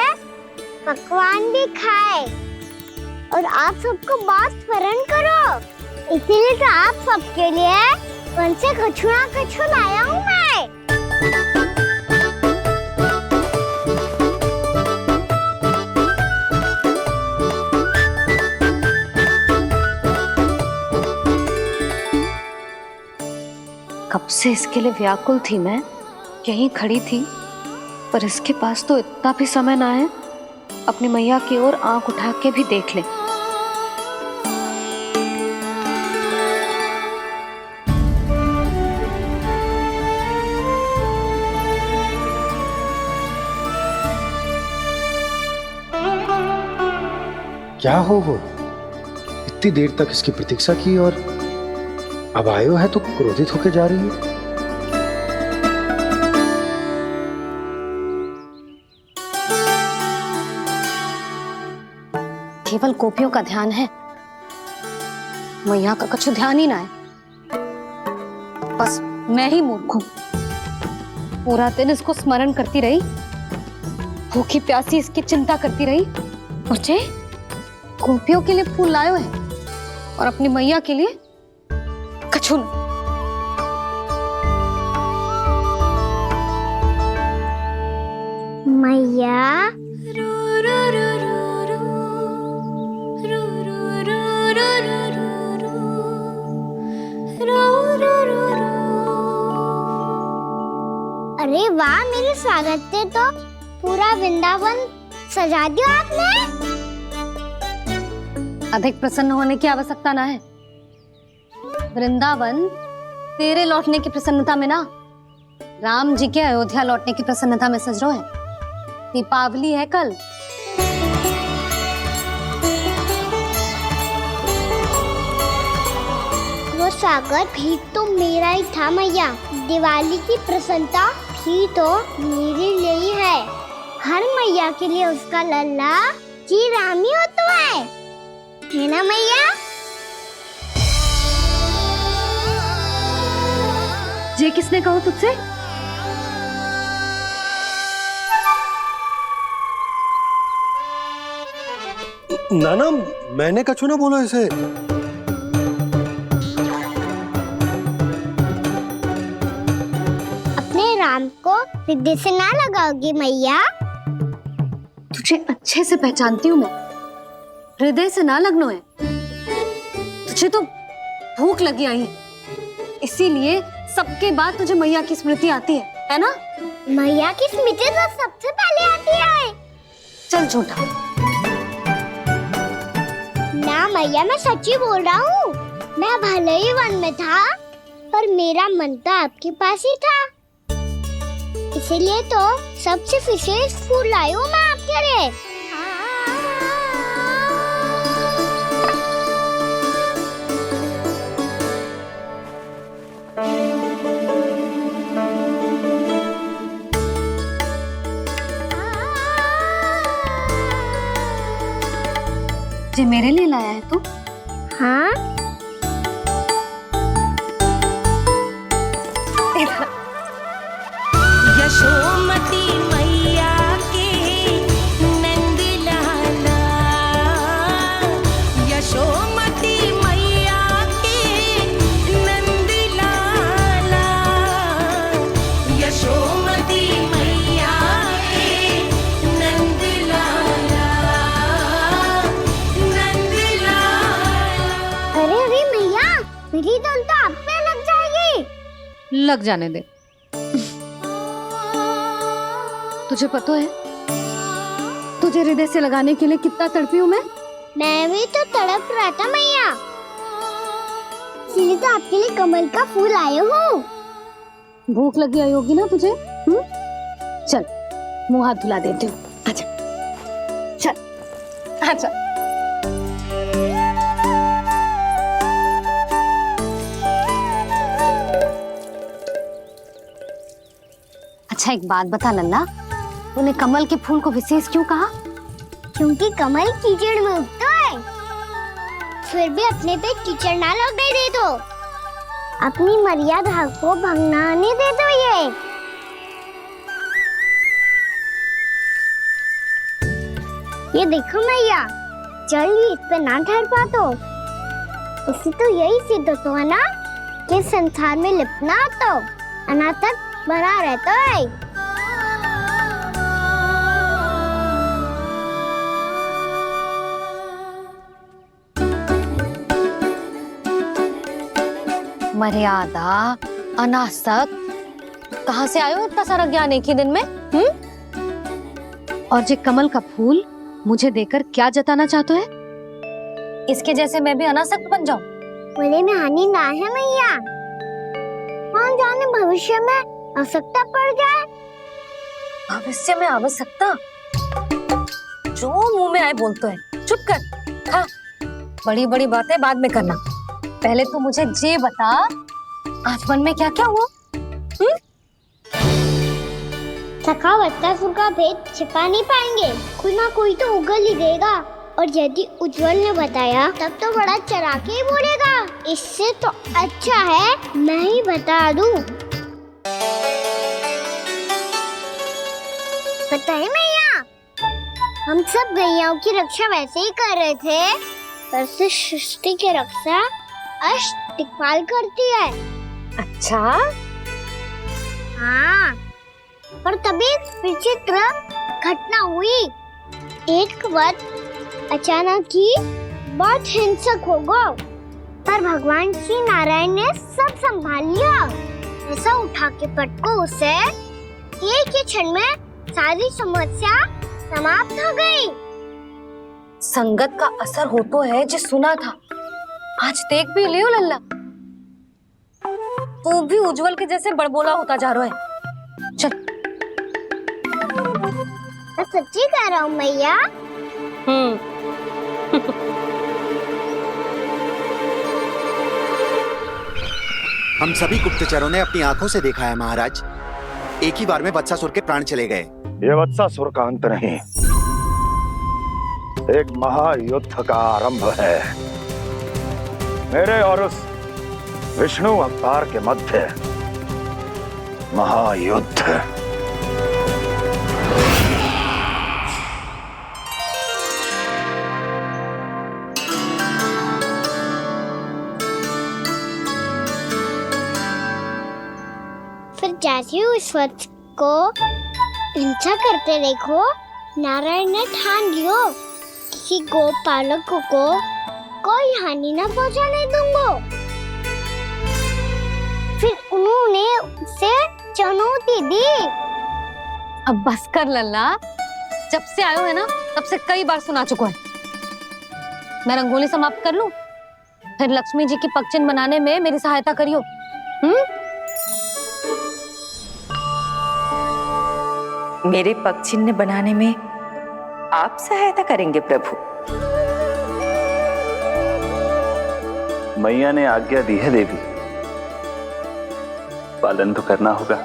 पकवान भी खाए और आप सबको बात स्मरण करो, इसीलिए तो आप सबके लिए वन से कछु लाया हूँ मैं। कब से इसके लिए व्याकुल थी मैं, यहीं खड़ी थी, पर इसके पास तो इतना भी समय ना है अपनी मैया की ओर आंख उठा के भी देख ले। क्या हो वो? इतनी देर तक इसकी प्रतीक्षा की और अब आयो है तो क्रोधित होकर जा रही है। केवल गोपियों का ध्यान है, मैया का कछु ध्यान ही ना है। बस मैं ही मूर्ख हूँ, पूरा दिन इसको स्मरण करती रही, भूखी प्यासी इसकी चिंता करती रही। मुझे गोपियों के लिए फूल लायो है और अपनी मैया के लिए कछु न। मैया अरे वाह, मेरे स्वागत से तो पूरा वृंदावन सजा दिया आपने। अधिक प्रसन्न होने की आवश्यकता ना है। वृंदावन तेरे लौटने की प्रसन्नता में ना, राम जी के अयोध्या लौटने की प्रसन्नता में सज रहे हैं। दीपावली है कल। वो स्वागत भी तो मेरा ही था मैया। दिवाली की प्रसन्नता भी तो मेरे लिए ही है। हर मैया के लिए उसका लल्ला जी राम ही होता है ना मैया? ये किसने कहा तुझसे? नाना, मैंने कछु ना बोला इसे। अपने राम को हृदय से ना लगाओगी मैया? तुझे अच्छे से पहचानती हूँ मैं, हृदय से ना लगनो है। तुझे तो भूख लगी आई है, इसीलिए सबके बाद तुझे मैया की स्मृति आती है ना? मैया की स्मृति तो सबसे पहले आती है। चल झूठा, मैया मैं सच्ची बोल रहा हूँ। मैं भले ही वन में था पर मेरा मन तो आपके पास ही था, इसीलिए तो सबसे विशेष फूल लाई हूँ मैं आपके लिए। ये मेरे लिए लाया है तू? हाँ। यशोमती मैया के नंद लाला, यशोमती मैया के नंद लाला, यशोमती मैया के नंद लाला, नंद लाला। अरे अरे मैया, मेरी धुन तो आप पे लग जाएगी। लग जाने दे। तुझे पता है तुझे हृदय से लगाने के लिए कितना तड़पी हूँ मैं भी तो तड़प रहा था मैया, इसलिए तो आपके लिए कमल का फूल आए हूँ। भूख लगी आई होगी ना तुझे? चल मुंह हाथ धुला देती हूँ। आजा चल आजा। अच्छा एक बात बता लल्ला, तूने कमल के फूल को विशेष क्यों कहा? क्योंकि कमल कीचड़ में उगता है, फिर भी अपने पे कीचड़ ना लगने दे दो, अपनी मर्यादा को भंग ना आने दे दो। ये देखो मैया, जल इस पे ना ठहर पा तो इससे तो यही सिद्ध होता है ना कि संसार में लिपना तो अनाथक बना रहता है। मर्यादा, अनासक, कहाँ से आयो इतना सारा ज्ञान एक ही दिन में? और ये कमल का फूल मुझे देकर क्या जताना चाहते है? इसके जैसे मैं भी अनासक्त बन जाऊं? बोले में हानि ना है मैया, कौन जाने भविष्य में आवश्यकता पड़ जाए। भविष्य में आवश्यकता? जो मुंह में आए बोलते हैं, चुप कर। हाँ, बड़ी बड़ी बातें बाद में करना, पहले तू मुझे ये बता आज मन में क्या क्या हुआ? सखा बत्तासुर का भेद छिपा नहीं पाएंगे, कोई ना कोई तो उगल ही देगा, और यदि उज्जवल ने बताया तब तो बड़ा चला के ही बोलेगा। इससे तो अच्छा है मैं ही बता दूं। पता है मैया, हम सब गैयाओं की रक्षा वैसे ही कर रहे थे, पर से सृष्टि की रक्षा अष्ट दिक्पाल करती है। अच्छा? हाँ, पर तभी विचित्र घटना हुई। एक वक्त अचानक ही बहुत हिंसक हो गया, पर भगवान श्री नारायण ने सब संभाल लिया। ऐसा उठा के पटको उसे, एक ही क्षण में सारी समस्या समाप्त हो गई। संगत का असर हो तो है जो सुना था, आज देख भी लियो लल्ला, तू भी उज्जवल के जैसे बड़बोला होता जा रहा है। चल। मैं सच्ची कह रहा हूँ मैया। हम सभी गुप्तचरों ने अपनी आंखों से देखा है महाराज, एक ही बार में वत्सासुर के प्राण चले गए। ये वत्सासुर का अंत नहीं, एक महायुद्ध का आरंभ है। मेरे और उस विष्णु अवतार के मध्य महायुद्ध। फिर जैसे ही उस वत्स को हिंसा करते देखो, नारायण ने ठान लियो किसी गोपालक को कोई हानि न पहुंचाने दूंगा। फिर उन्होंने उसे चुनौती दी। अब बस कर लल्ला, जब से आयो है ना तब से कई बार सुना चुका है। मैं रंगोली समाप्त कर लूं, फिर लक्ष्मी जी की पगचिन बनाने में मेरी सहायता करियो। मेरे पगचिन्ह बनाने में आप सहायता करेंगे प्रभु? मैया ने आज्ञा दी है देवी, पालन तो करना होगा।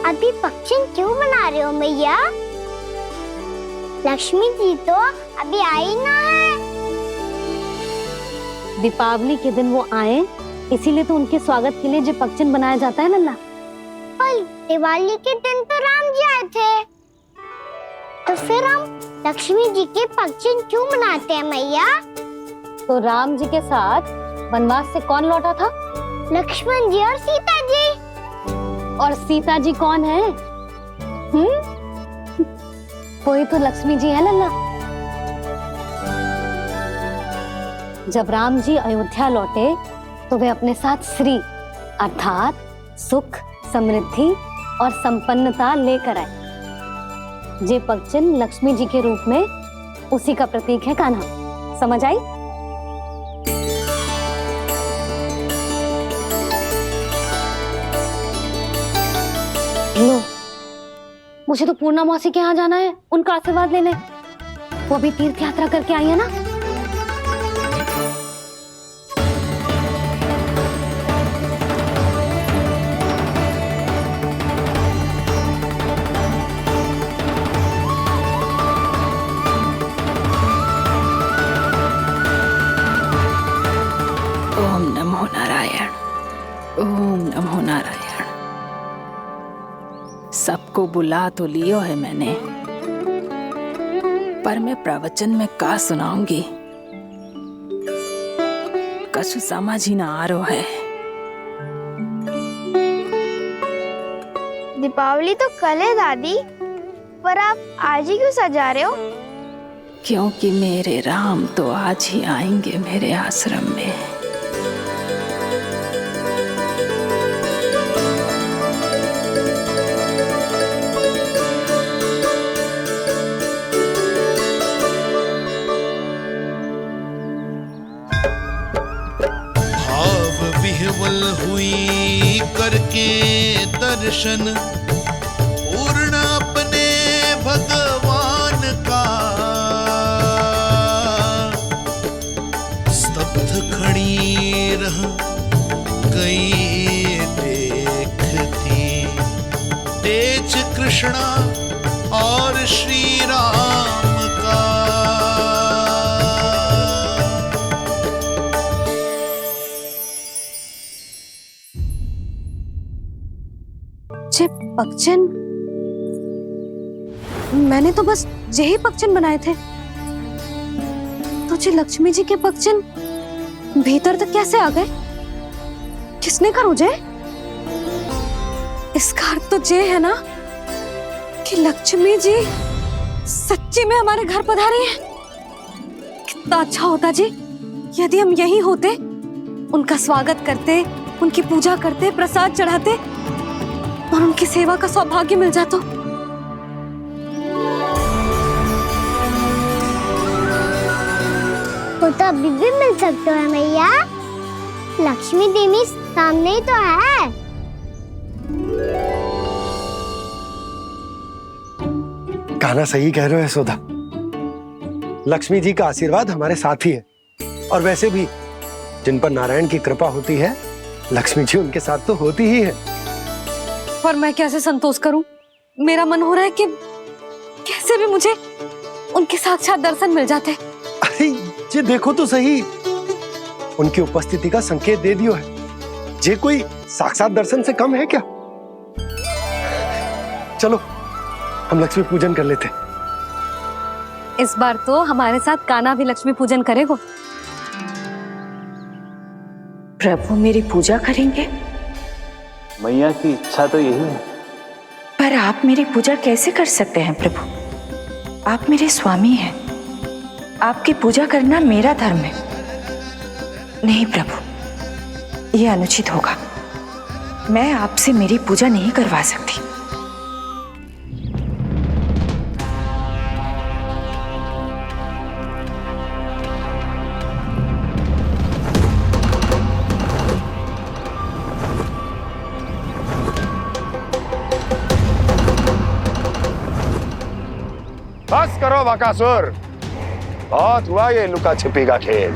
अभी पक्षी क्यों बना रहे हो मैया? लक्ष्मी जी तो अभी आई ना है। दीपावली के दिन वो आए, इसीलिए तो उनके स्वागत के लिए जो पगचिन बनाया जाता है लल्ला। पर दिवाली के दिन तो राम जी आए थे, तो फिर हम लक्ष्मी जी के पगचिन क्यों बनाते हैं मैया? तो राम जी के साथ वनवास से कौन लौटा था? लक्ष्मण जी और सीता जी। और सीता जी कौन है? कोई तो लक्ष्मी जी है लल्ला। जब राम जी अयोध्या लौटे तो वे अपने साथ श्री अर्थात सुख, समृद्धि और संपन्नता लेकर आए। जे पगचिन लक्ष्मी जी के रूप में उसी का प्रतीक है कान्हा। समझ आई? लो, मुझे तो पूर्णा मौसी के यहाँ जाना है, उनका आशीर्वाद लेने। वो अभी तीर्थ यात्रा करके आई है ना। ओम नमो नारायण, ओम नमो नारायण। सबको बुला तो लियो है मैंने, पर मैं प्रवचन में का सुनाऊंगी, कछु समझ ही ना आ रहा है। दीपावली तो कल है दादी, पर आप आज ही क्यों सजा रहे हो? क्योंकि मेरे राम तो आज ही आएंगे मेरे आश्रम में। विह्वल हुई करके दर्शन, पूर्ण अपने भगवान का, स्तब्ध खड़ी रह गई देखती तेज कृष्णा और श्री राम का। जे पगचिन, मैंने तो बस यही पगचिन बनाए थे, तो जे लक्ष्मी जी के पगचिन भीतर तक कैसे आ गए? किसने करो जे? इसका अर्थ तो जे है ना कि लक्ष्मी जी सच्ची में हमारे घर पधारी हैं। कितना अच्छा होता जी यदि हम यहीं होते, उनका स्वागत करते, उनकी पूजा करते, प्रसाद चढ़ाते और उनकी सेवा का सौभाग्य मिल जाता। वो तो अभी भी मिल सकते हैं मैया, लक्ष्मी देवी सामने ही तो है। कान्हा सही कह रहे हो यशोदा, लक्ष्मी जी का आशीर्वाद हमारे साथ ही है, और वैसे भी जिन पर नारायण की कृपा होती है, लक्ष्मी जी उनके साथ तो होती ही है। पर मैं कैसे संतोष करूं? मेरा मन हो रहा है कि कैसे भी मुझे उनके साक्षात दर्शन मिल जाते। अरे ये देखो तो सही, उनकी उपस्थिति का संकेत दे दियो है। ये कोई साक्षात दर्शन से कम है क्या? चलो हम लक्ष्मी पूजन कर लेते। इस बार तो हमारे साथ कान्हा भी लक्ष्मी पूजन करेगा। प्रभु मेरी पूजा करेंगे? मैया की इच्छा तो यही है। पर आप मेरी पूजा कैसे कर सकते हैं प्रभु? आप मेरे स्वामी हैं, आपकी पूजा करना मेरा धर्म है। नहीं प्रभु, यह अनुचित होगा। मैं आपसे मेरी पूजा नहीं करवा सकती। बस करो बकासुर, बहुत हुआ ये लुका छिपी का खेल।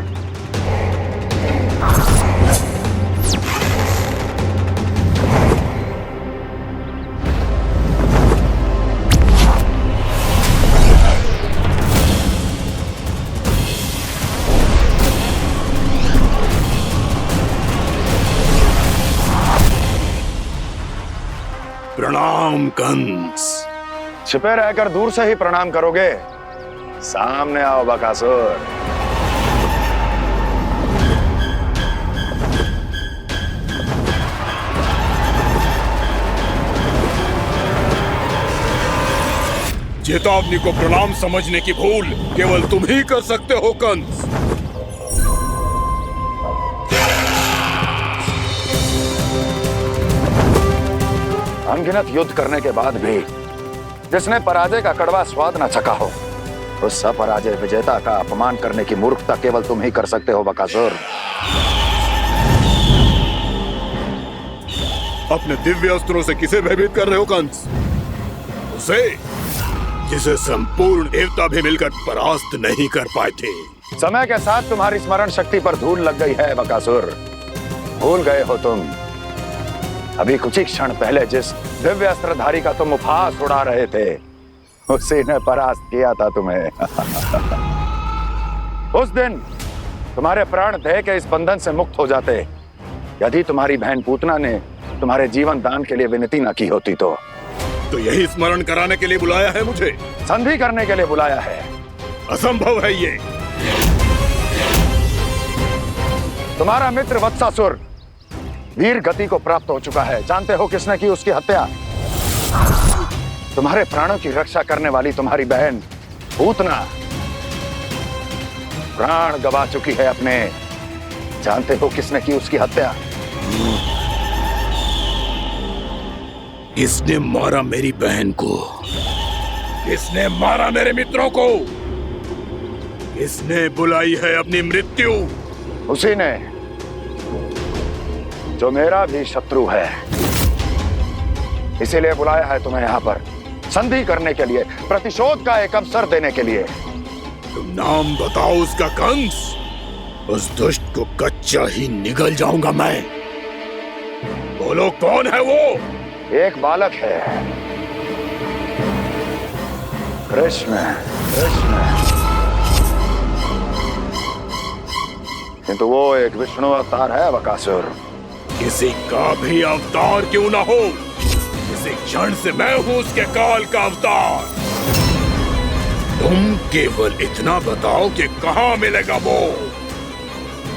प्रणाम कंस। छिपे रहकर दूर से ही प्रणाम करोगे? सामने आओ बकासुर। चेतावनी को प्रणाम समझने की भूल केवल तुम ही कर सकते हो कंस। अनगिनत युद्ध करने के बाद भी जिसने पराजय का कड़वा स्वाद न चखा हो, उस अपराजय विजेता का अपमान करने की मूर्खता केवल तुम ही कर सकते हो बकासुर। अपने दिव्य अस्त्रों से किसे भयभीत कर रहे हो कंस? उसे जिसे संपूर्ण देवता भी मिलकर परास्त नहीं कर पाए थे। समय के साथ तुम्हारी स्मरण शक्ति पर धूल लग गई है बकासुर। भूल गए हो तुम अभी कुछ ही क्षण पहले जिस दिव्य अस्त्रधारी का तुम उपहास उड़ा रहे थे, उसी ने परास्त किया था तुम्हें। उस दिन तुम्हारे प्राण देह के इस बंधन से मुक्त हो जाते यदि तुम्हारी बहन पूतना ने तुम्हारे जीवन दान के लिए विनती न की होती तो यही स्मरण कराने के लिए बुलाया है मुझे? संधि करने के लिए बुलाया है। असंभव है ये। तुम्हारा मित्र वत्सासुर वीर गति को प्राप्त हो चुका है। जानते हो किसने की उसकी हत्या? तुम्हारे प्राणों की रक्षा करने वाली तुम्हारी बहन पूतना प्राण गवा चुकी है अपने। जानते हो किसने की उसकी हत्या? किसने मारा मेरी बहन को? किसने मारा मेरे मित्रों को? किसने बुलाई है अपनी मृत्यु? उसी ने जो मेरा भी शत्रु है। इसीलिए बुलाया है तुम्हें यहाँ पर संधि करने के लिए, प्रतिशोध का एक अवसर देने के लिए। तुम नाम बताओ उसका कंस। उस दुष्ट को कच्चा ही निगल जाऊंगा मैं। बोलो कौन है वो? एक बालक है, कृष्ण। किंतु वो एक विष्णु अवतार है बकासुर। किसी का भी अवतार क्यों ना हो, इसी क्षण से मैं हूं उसके काल का अवतार। तुम केवल इतना बताओ कि कहां मिलेगा वो?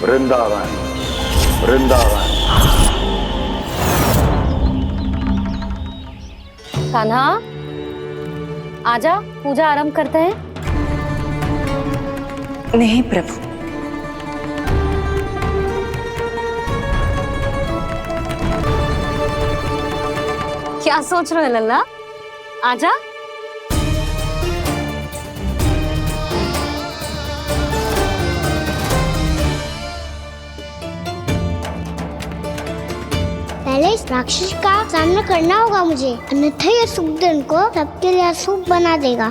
वृंदावन, वृंदावन। कान्हा, आजा, पूजा आरंभ करते हैं। नहीं प्रभु, क्या सोच रहे हो लल्ला? आजा। पहले इस राक्षस का सामना करना होगा मुझे, अन्यथा ये शुभ दिन को सबके लिए अशुभ बना देगा।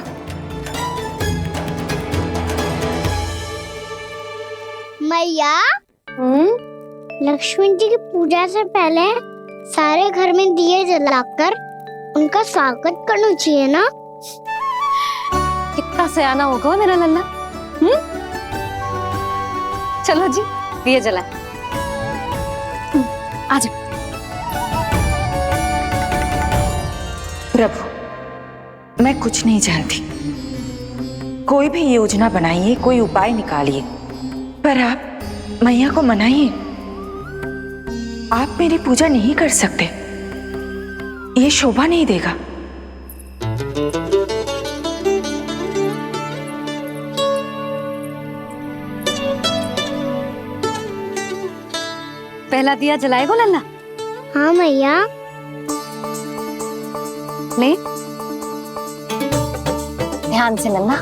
मैया, लक्ष्मी जी की पूजा से पहले सारे घर में दिए जलाकर उनका स्वागत करना चाहिए ना? कितना सयाना होगा मेरा लल्ला। चलो जी, दिए जलाए। आजा। प्रभु, मैं कुछ नहीं जानती। कोई भी योजना बनाइए, कोई उपाय निकालिए, पर आप मैया को मनाइए। आप मेरी पूजा नहीं कर सकते, ये शोभा नहीं देगा। पहला दिया जलाएगो लल्ला? हाँ मैया। ले, ध्यान से लल्ला।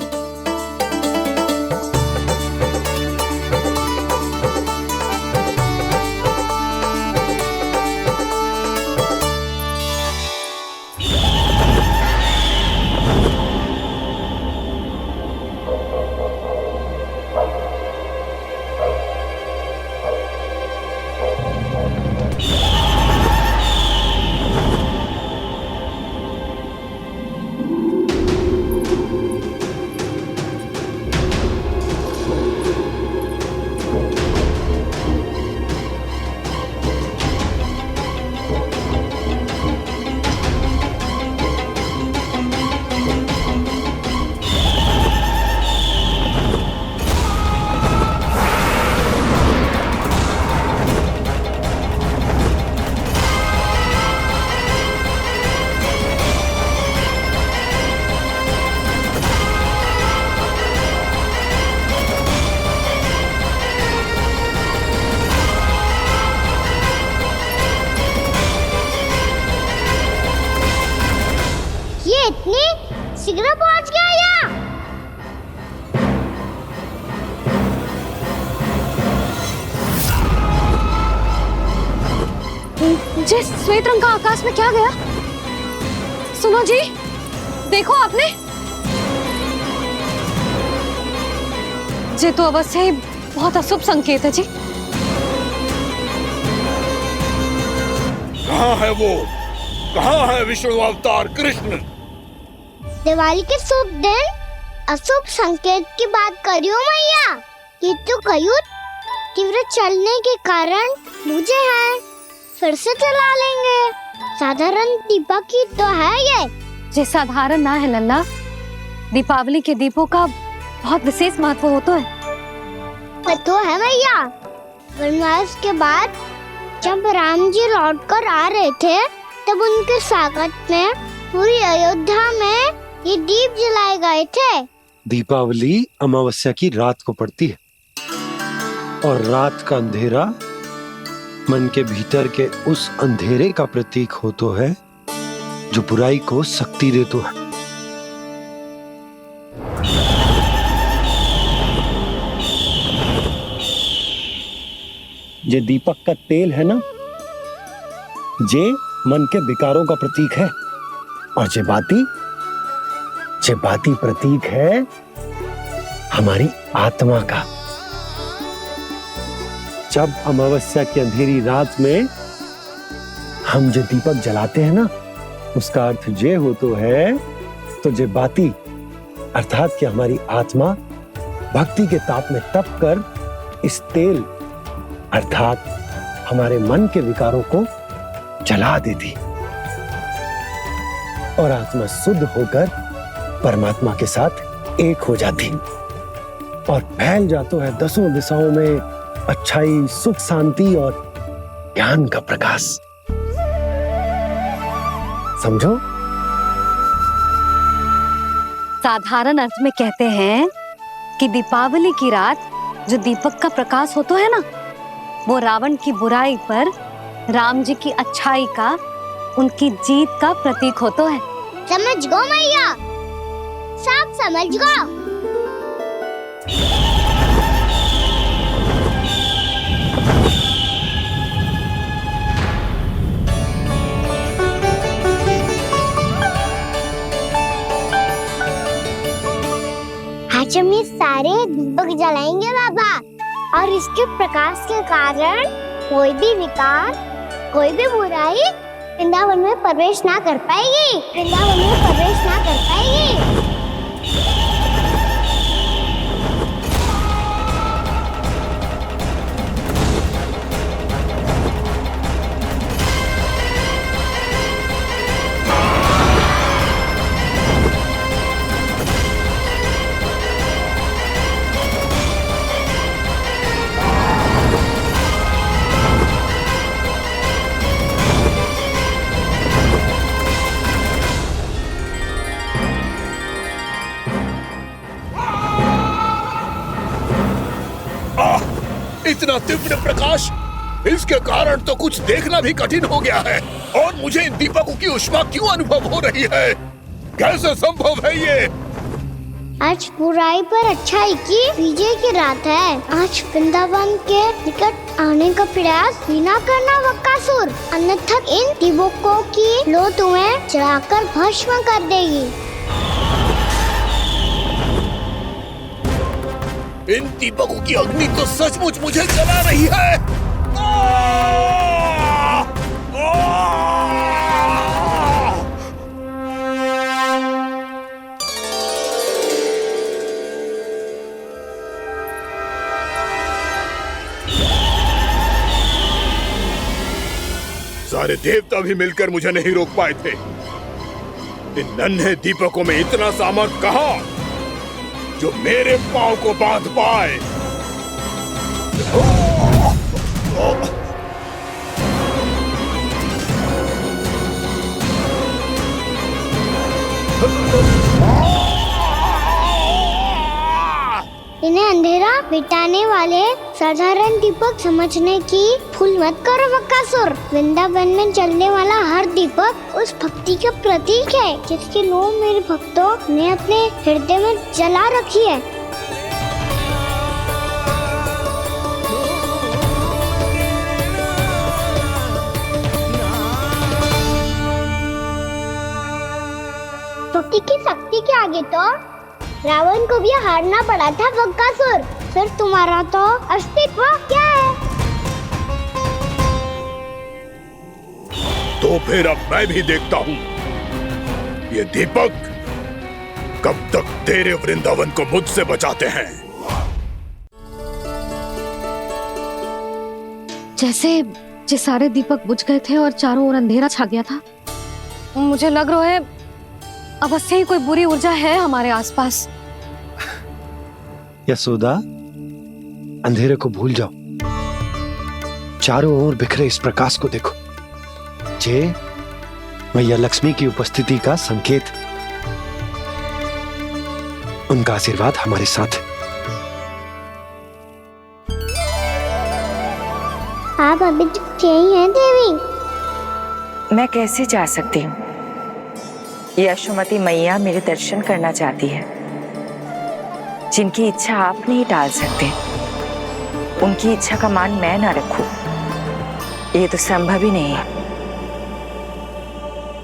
इतनी शीघ्र पहुंच गया यहाँ? जी श्वेत रंग का आकाश में क्या गया? सुनो जी, देखो आपने। ये तो अवश्य ही बहुत अशुभ संकेत है जी। कहाँ है वो? कहाँ है विष्णु अवतार कृष्ण? दिवाली के शुभ दिन अशुभ संकेत की बात कर रही हूँ मैया। ये तो कयूत तीव्र चलने के कारण मुझे है, फिर से चला लेंगे। साधारण दीपक ही तो है ये साधारण ना है लल्ला। दीपावली के दीपों का बहुत विशेष महत्व होता है। तो है मैया। वनवास के बाद जब राम जी लौट कर आ रहे थे तब उनके स्वागत में पूरी अयोध्या में ये दीप जलाए गए थे। दीपावली अमावस्या की रात को पड़ती है और रात का अंधेरा मन के भीतर के उस अंधेरे का प्रतीक हो तो है जो बुराई को शक्ति दे तो है। ये दीपक का तेल है ना, जे मन के विकारों का प्रतीक है। और जे बाती प्रतीक है हमारी आत्मा का। जब अमावस्या की अंधेरी रात में हम जो दीपक जलाते हैं ना, उसका अर्थ ये हो तो है, तो जे बाती अर्थात कि हमारी आत्मा भक्ति के ताप में तप कर इस तेल अर्थात हमारे मन के विकारों को जला देती और आत्मा शुद्ध होकर परमात्मा के साथ एक हो जाती और फैल जाता है दसों दिशाओं में अच्छाई, सुख, शांति और ज्ञान का प्रकाश। समझो? साधारण अर्थ में कहते हैं कि दीपावली की रात जो दीपक का प्रकाश होता है ना, वो रावण की बुराई पर राम जी की अच्छाई का, उनकी जीत का प्रतीक होता है। समझ गो मैया, सब समझ गो। आज हम ये सारे दीपक जलाएंगे बाबा, और इसके प्रकाश के कारण कोई भी विकार, कोई भी बुराई वृंदावन में प्रवेश ना कर पाएगी, वृंदावन में प्रवेश ना कर पाएगी। इतना तीव्र प्रकाश, इसके कारण तो कुछ देखना भी कठिन हो गया है। और मुझे इन दीपकों की ऊष्मा क्यों अनुभव हो रही है? कैसे संभव है ये? आज बुराई पर अच्छाई की विजय की रात है। आज वृंदावन के निकट आने का प्रयास भी ना करना बकासुर, अन्यथा इन दीपकों की लो तुम्हें जलाकर भस्म कर देगी। इन दीपकों की अग्नि तो सचमुच मुझे जला रही है। सारे देवता भी मिलकर मुझे नहीं रोक पाए थे। इन नन्हे दीपकों में इतना सामर्थ्य कहां जो मेरे पांव को बांध पाए। इन्हें अंधेरा मिटाने वाले साधारण दीपक समझने की भूल मत करो बक्कासुर। वृंदावन में जलने वाला हर दीपक उस भक्ति का प्रतीक है जिसकी लो मेरे भक्तों ने अपने हृदय में जला रखी है। भक्ति की शक्ति के आगे तो रावण को भी हारना पड़ा था बक्कासुर। फिर तुम्हारा तो अस्तित्व क्या है? तो फिर अब मैं भी देखता हूँ ये दीपक कब तक तेरे वृंदावन को मुझसे बचाते हैं। जैसे सारे दीपक बुझ गए थे और चारों ओर अंधेरा छा गया था, मुझे लग रहा है अवश्य ही कोई बुरी ऊर्जा है हमारे आसपास। यशोदा, अंधेरे को भूल जाओ, चारों ओर बिखरे इस प्रकाश को देखो। जे मैया लक्ष्मी की उपस्थिति का संकेत, उनका आशीर्वाद हमारे साथ है। आप अभी तक यही हैं देवी? मैं कैसे जा सकती हूँ? यशोमती मैया मेरे दर्शन करना चाहती है। जिनकी इच्छा आप नहीं टाल सकते, उनकी इच्छा का मान मैं ना रखूं, ये तो संभव ही नहीं है।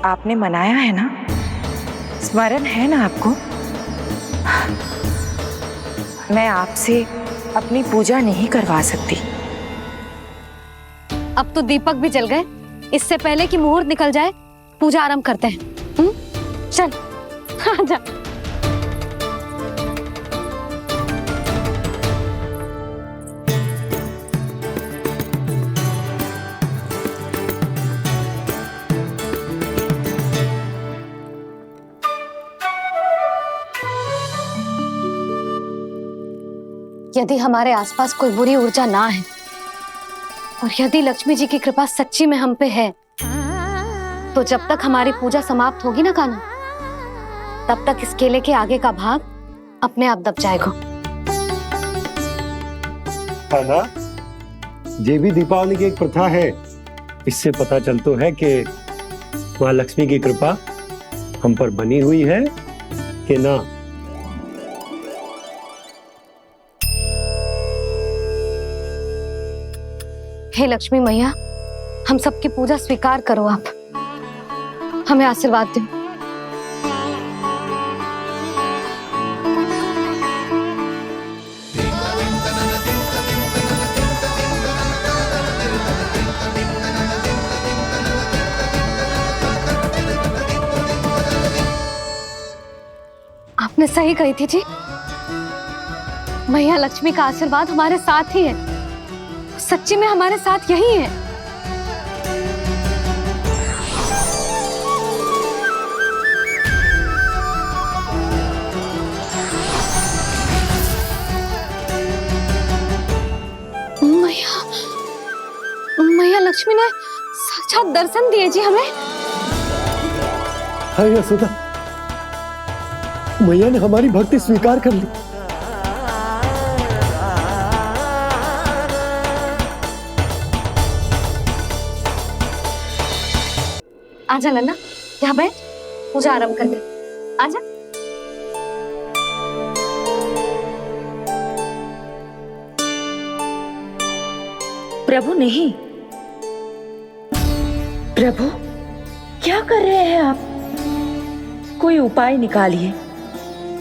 आपने मनाया है ना, स्मरण है ना आपको? मैं आपसे अपनी पूजा नहीं करवा सकती। अब तो दीपक भी जल गए, इससे पहले कि मुहूर्त निकल जाए पूजा आरंभ करते हैं। चल आजा। यदि हमारे आसपास कोई बुरी ऊर्जा ना है और यदि लक्ष्मी जी की कृपा सच्ची में हम पे है, तो जब तक हमारी पूजा समाप्त होगी ना कान्हा, तब तक इस केले के आगे का भाग अपने आप दब जाएगा। कान्हा, ये भी दीपावली की एक प्रथा है। इससे पता चलता है कि माँ लक्ष्मी की कृपा हम पर बनी हुई है कि ना। हे लक्ष्मी मैया, हम सबकी पूजा स्वीकार करो, आप हमें आशीर्वाद दो। आपने सही कही थी जी, मैया लक्ष्मी का आशीर्वाद हमारे साथ ही है, सच्ची में हमारे साथ यही है। मैया लक्ष्मी ने साक्षात दर्शन दिए जी हमें। हाँ यशोदा, मैया ने हमारी भक्ति स्वीकार कर ली। आजा लन्ना, यहाँ बैठ, पूजा आरंभ कर दे। आजा। प्रभु नहीं, प्रभु क्या कर रहे हैं आप? कोई उपाय निकालिए,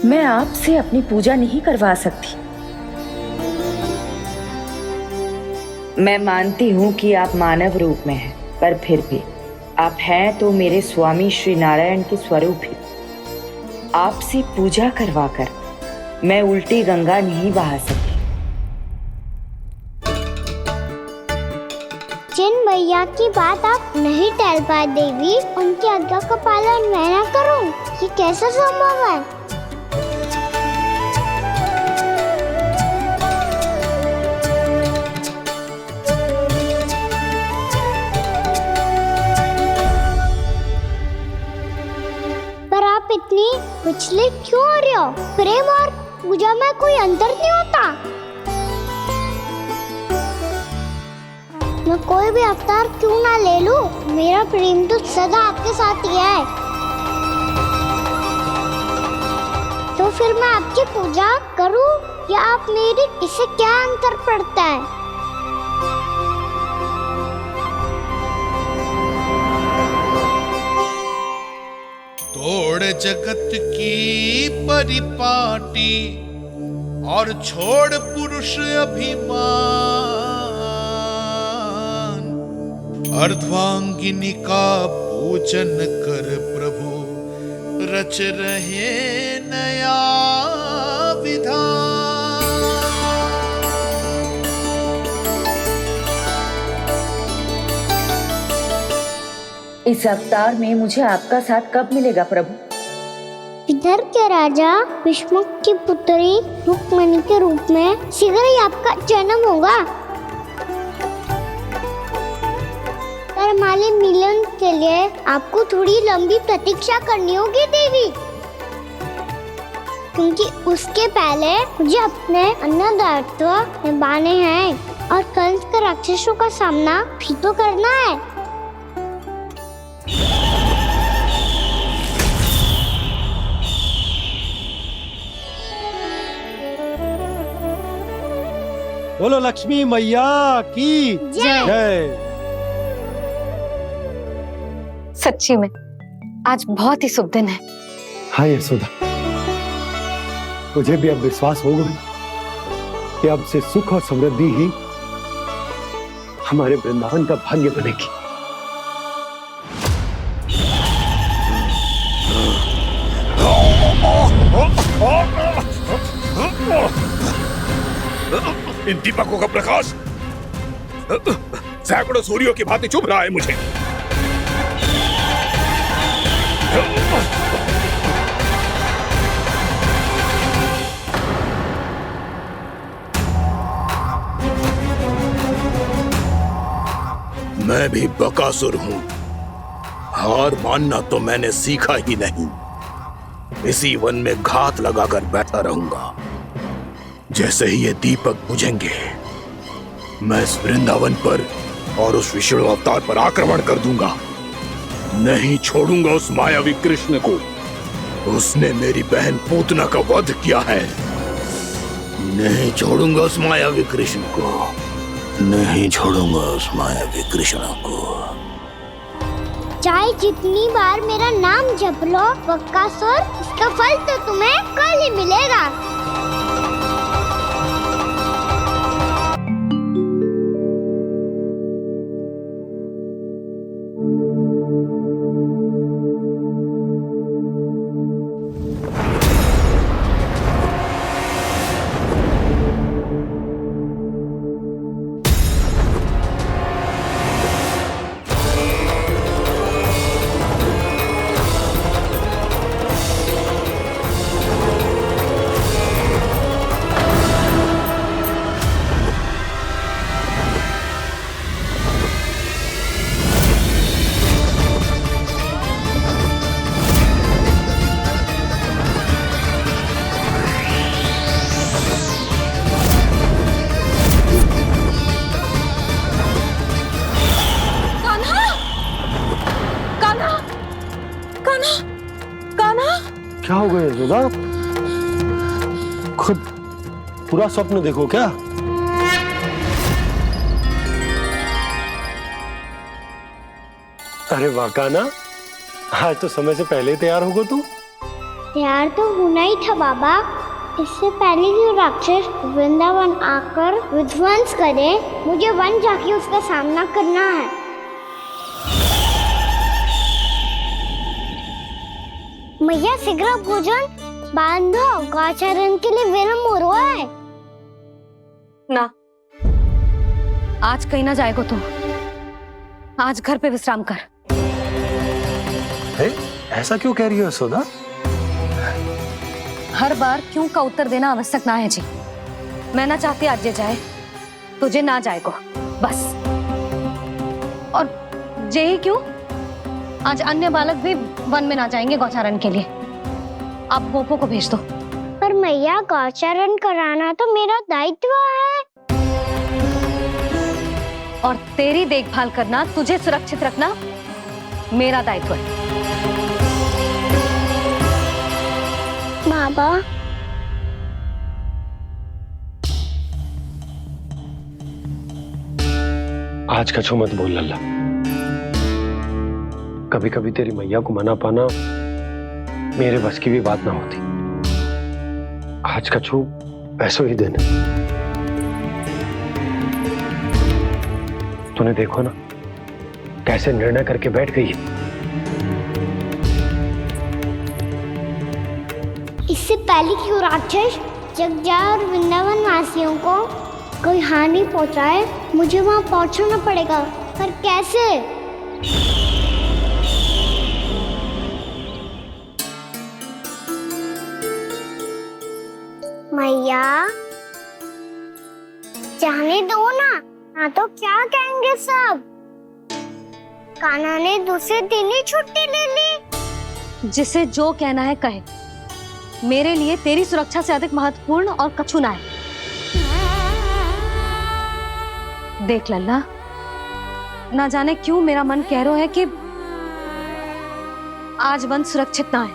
मैं आपसे अपनी पूजा नहीं करवा सकती। मैं मानती हूँ कि आप मानव रूप में हैं, पर फिर भी आप हैं तो मेरे स्वामी श्री नारायण के स्वरूप ही। आपसे पूजा करवाकर मैं उल्टी गंगा नहीं बहा सकती। जिन मैया की बात आप नहीं टाल पाए देवी, उनकी आज्ञा का पालन मैं ना करूं, ये कैसा संभव है? पर आप इतनी विचलित क्यों हो रहे हो? प्रेम और पूजा में कोई अंतर नहीं होता? मैं कोई भी अवतार क्यों ना ले लूं, मेरा प्रेम तो सदा आपके साथ ही है। तो फिर मैं आपकी पूजा करूं या आप मेरी, इससे क्या अंतर पड़ता है? तोड़ जगत की परिपाटी और छोड़ पुरुष अभिमान, अर्धांगिनी का पूजन कर प्रभु रच रहे नया विधान। इस अवतार में मुझे आपका साथ कब मिलेगा प्रभु? इधर के राजा भीष्मक की पुत्री रुक्मिणी के रूप में शीघ्र ही आपका जन्म होगा। पर हमारे मिलन के लिए आपको थोड़ी लंबी प्रतीक्षा करनी होगी देवी, क्योंकि उसके पहले मुझे अपने अन्य दायित्व निभाने हैं और कंस के राक्षसों का सामना भी तो करना है। बोलो लक्ष्मी मैया की जय। सच्ची में आज बहुत ही शुभ दिन है। हाँ यशोदा, मुझे भी अब विश्वास हो गया कि अब से सुख और समृद्धि ही हमारे वृंदावन का भाग्य बनेगी। इन दीपकों का प्रकाश सैकड़ों सूर्यों की भांति चुभ रहा है मुझे। मैं भी बकासुर हूं, हार मानना तो मैंने सीखा ही नहीं। इसी वन में घात लगाकर बैठा रहूंगा। जैसे ही ये दीपक बुझेंगे, मैं इस वृंदावन पर और उस विष्णु अवतार पर आक्रमण कर दूंगा। नहीं छोड़ूंगा उस मायावी कृष्ण को। उसने मेरी बहन पूतना का वध किया है। नहीं छोड़ूंगा उस मायावी कृष्ण को। नहीं छोड़ूंगा उस मायावी कृष्ण को। चाहे जितनी बार मेरा नाम जप लो बकासुर, इसका फल तो तुम्हें कल ही मिलेगा। क्या हो गया यशोदा? खुद पूरा स्वप्न देखो क्या? अरे वाह कान्हा, आज तो समय से पहले तैयार होगा तू। तैयार तो होना ही था बाबा। इससे पहले कि राक्षस वृंदावन आकर विध्वंस करे, मुझे वन जाके उसका सामना करना है। मैया शीघ्र भोजन बांधो, गौचरण के लिए विलंब हो रहा है। ना, आज कहीं ना जाएगा तुम। आज घर पे विश्राम कर। ऐसा क्यों कह रही हो यशोदा? हर बार क्यों का उत्तर देना आवश्यक ना है जी। मैं ना चाहती आज ये जाए, तुझे ना जाएगा बस। और जे ही क्यों, आज अन्य बालक भी वन में ना जाएंगे गौचारण के लिए। आप गोपो को भेज दो। पर मैया गौचरण कराना तो मेरा दायित्व है। और तेरी देखभाल करना, तुझे सुरक्षित रखना मेरा दायित्व है। बाबा, आज कछु मत बोल लल्ला। कभी कभी तेरी मैया को मना पाना मेरे बस की भी बात ना होती। आज कछु ऐसो ही दिन है। तूने देखो ना कैसे निर्णय करके बैठ गई है। इससे पहले कि वो राक्षस जगजा और वृंदावन वासियों को कोई हानि पहुंचाए, मुझे वहां पहुंचना पड़ेगा। पर कैसे? मैया, जाने दो ना तो क्या कहेंगे सब। कान्हा ने दूसरे दिन ही छुट्टी ले ली। जिसे जो कहना है कहे, मेरे लिए तेरी सुरक्षा से अधिक महत्वपूर्ण और कछु ना है। देख लल्ला, ना जाने क्यों मेरा मन कह रहा है कि आज वन सुरक्षित ना है,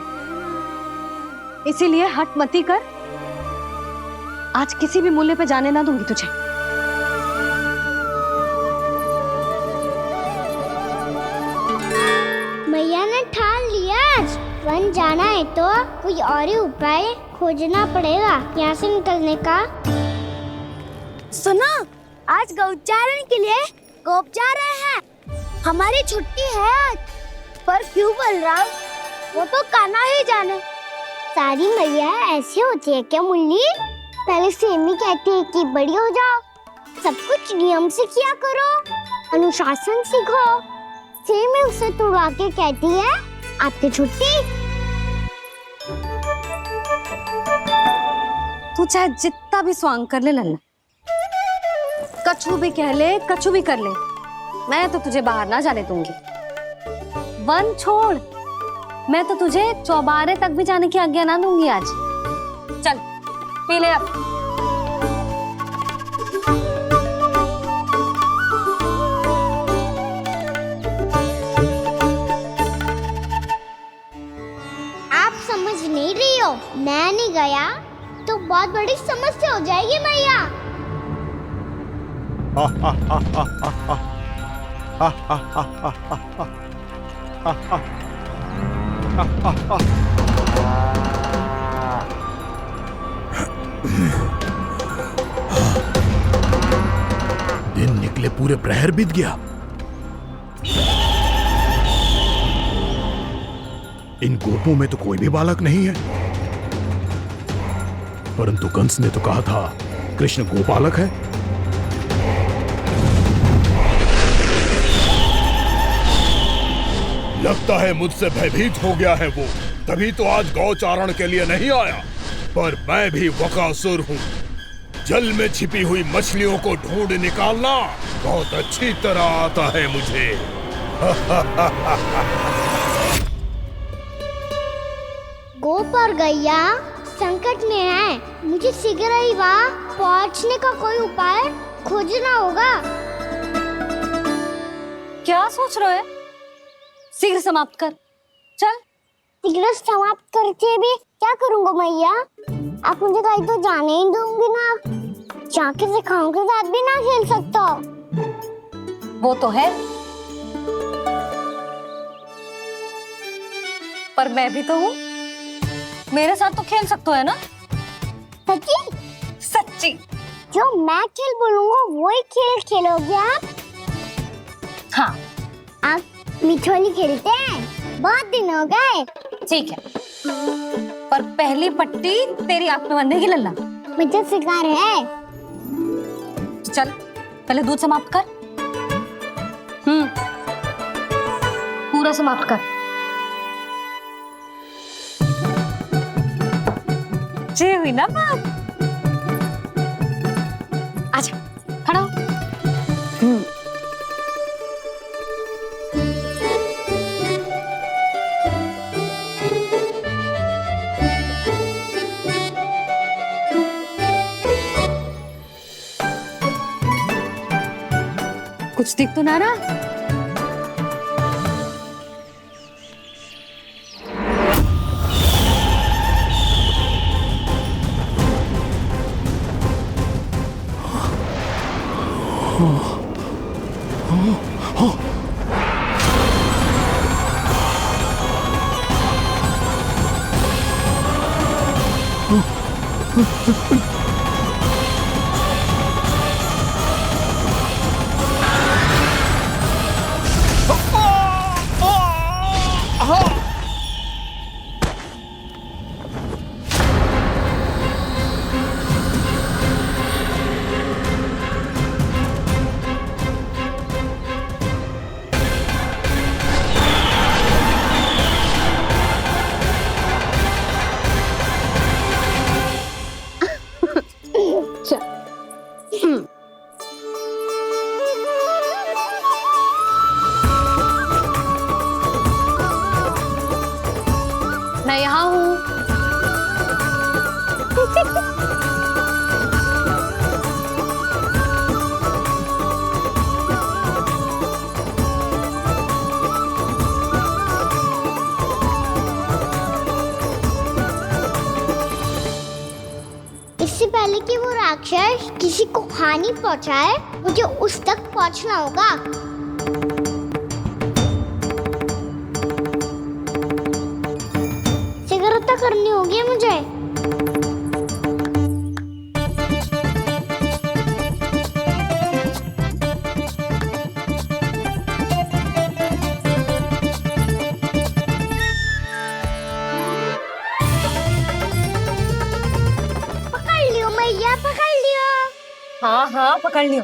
इसीलिए हट मती कर। आज किसी भी मूल्य पे जाने ना दूंगी तुझे। मैया ने ठान लिया, वन जाना है तो कोई और ही उपाय खोजना पड़ेगा यहाँ से निकलने का। सुनो, आज गौचारण के लिए गोप जा रहे हैं। हमारी छुट्टी है आज। पर क्यों बलराम? वो तो कान्हा ही जाने। सारी मैया ऐसी होती है क्या मुल्ली? पहले सेमी कहती है कि बड़ी हो जाओ, सब कुछ नियम से किया करो, अनुशासन सीखो। सेमी उसे तुड़वा के कहती है आपकी छुट्टी। तू चाहे जितना भी स्वांग कर ले लल्ला, कछु भी कह ले, कछु भी कर ले, मैं तो तुझे बाहर ना जाने दूंगी। वन छोड़, मैं तो तुझे चौबारे तक भी जाने की आज्ञा ना दूंगी आज। चल पी ले अब। आप समझ नहीं रही हो, मैं नहीं गया तो बहुत बड़ी समस्या हो जाएगी मैया। दिन निकले पूरे प्रहर बीत गया। इन गोपों में तो कोई भी बालक नहीं है, परंतु कंस ने तो कहा था कृष्ण गोपालक है। लगता है मुझसे भयभीत हो गया है वो, तभी तो आज गौचारण के लिए नहीं आया। पर मैं भी वकासुर हूँ, जल में छिपी हुई मछलियों को ढूंढ निकालना बहुत अच्छी तरह आता है मुझे। गोप और गैया संकट में है, मुझे शीघ्र ही वहाँ पहुँचने का कोई उपाय खोजना होगा। क्या सोच रहे हो? शीघ्र समाप्त कर, चल। शीघ्र समाप्त करके भी क्या करूँगा मैया? आप मुझे कहीं तो जाने ही दूंगी ना। जाके सिखाओं के साथ भी ना खेल सकता। वो तो है, पर मैं भी तो हूँ, मेरे साथ तो खेल सकते हो है ना? सच्ची? सच्ची। जो मैं खेल बोलूँगा वही खेल खेलोगे आप? हाँ। आप मिठोली खेलते हैं? बहुत दिन हो गए। ठीक है, पर पहली पट्टी तेरी आंख में बांधने की लल्ला। मुझे शिकार है। चल पहले दूध समाप्त कर। पूरा समाप्त कर। जे हुई ना बात। आजा, खड़ा हो। कुछ दिख तो ना रहा। मैं यहाँ हूँ। इससे पहले कि वो राक्षस किसी को हानि पहुंचाए, मुझे उस तक पहुंचना होगा। सिगरता करनी होगी मुझे। पकड़ लियो मैया, पकड़ लियो। हाँ हाँ पकड़ लियो।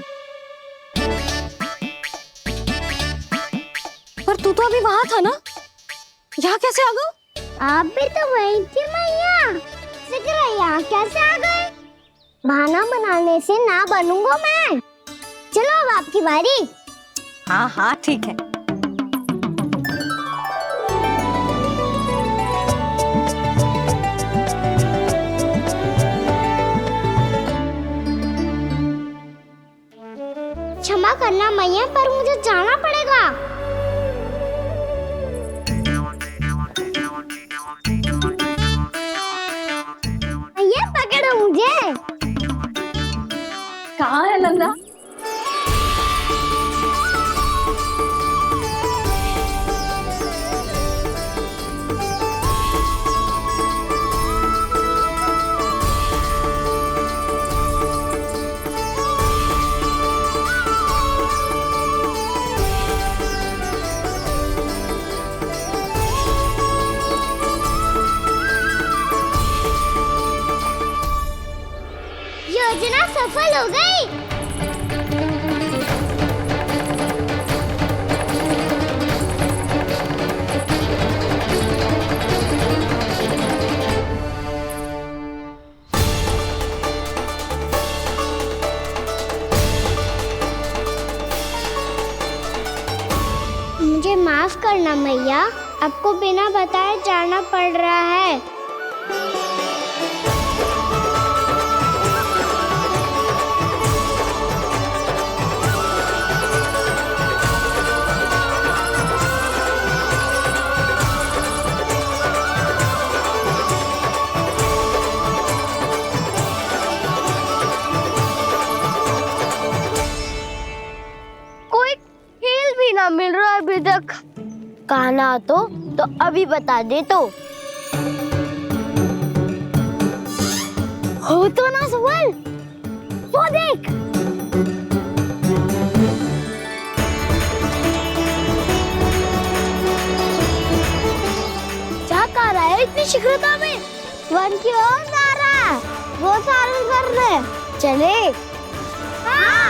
पर तू तो अभी वहाँ था ना, यहाँ कैसे आ गया? आप भी तो वही थी मैया। सिकरा यहाँ कैसे आ गए? बहाना बनाने से ना बनूंगा मैं। चलो अब आपकी बारी। हाँ हाँ ठीक है। क्षमा करना मैया, पर मुझे जाना पड़ेगा। मैया पकड़ो मुझे। कहाँ है नंदा? योजना सफल हो गई। मुझे माफ करना मैया, आपको बिना बताए जाना पड़ रहा है। मिल रहा है अभी तक। कहना तो अभी बता दे तो। हो तो ना सवाल, वो देख। क्या कर रहा है इतनी शीघ्रता में? वन की ओर जा रहा है, वो सारे कर रहे। चले। हाँ।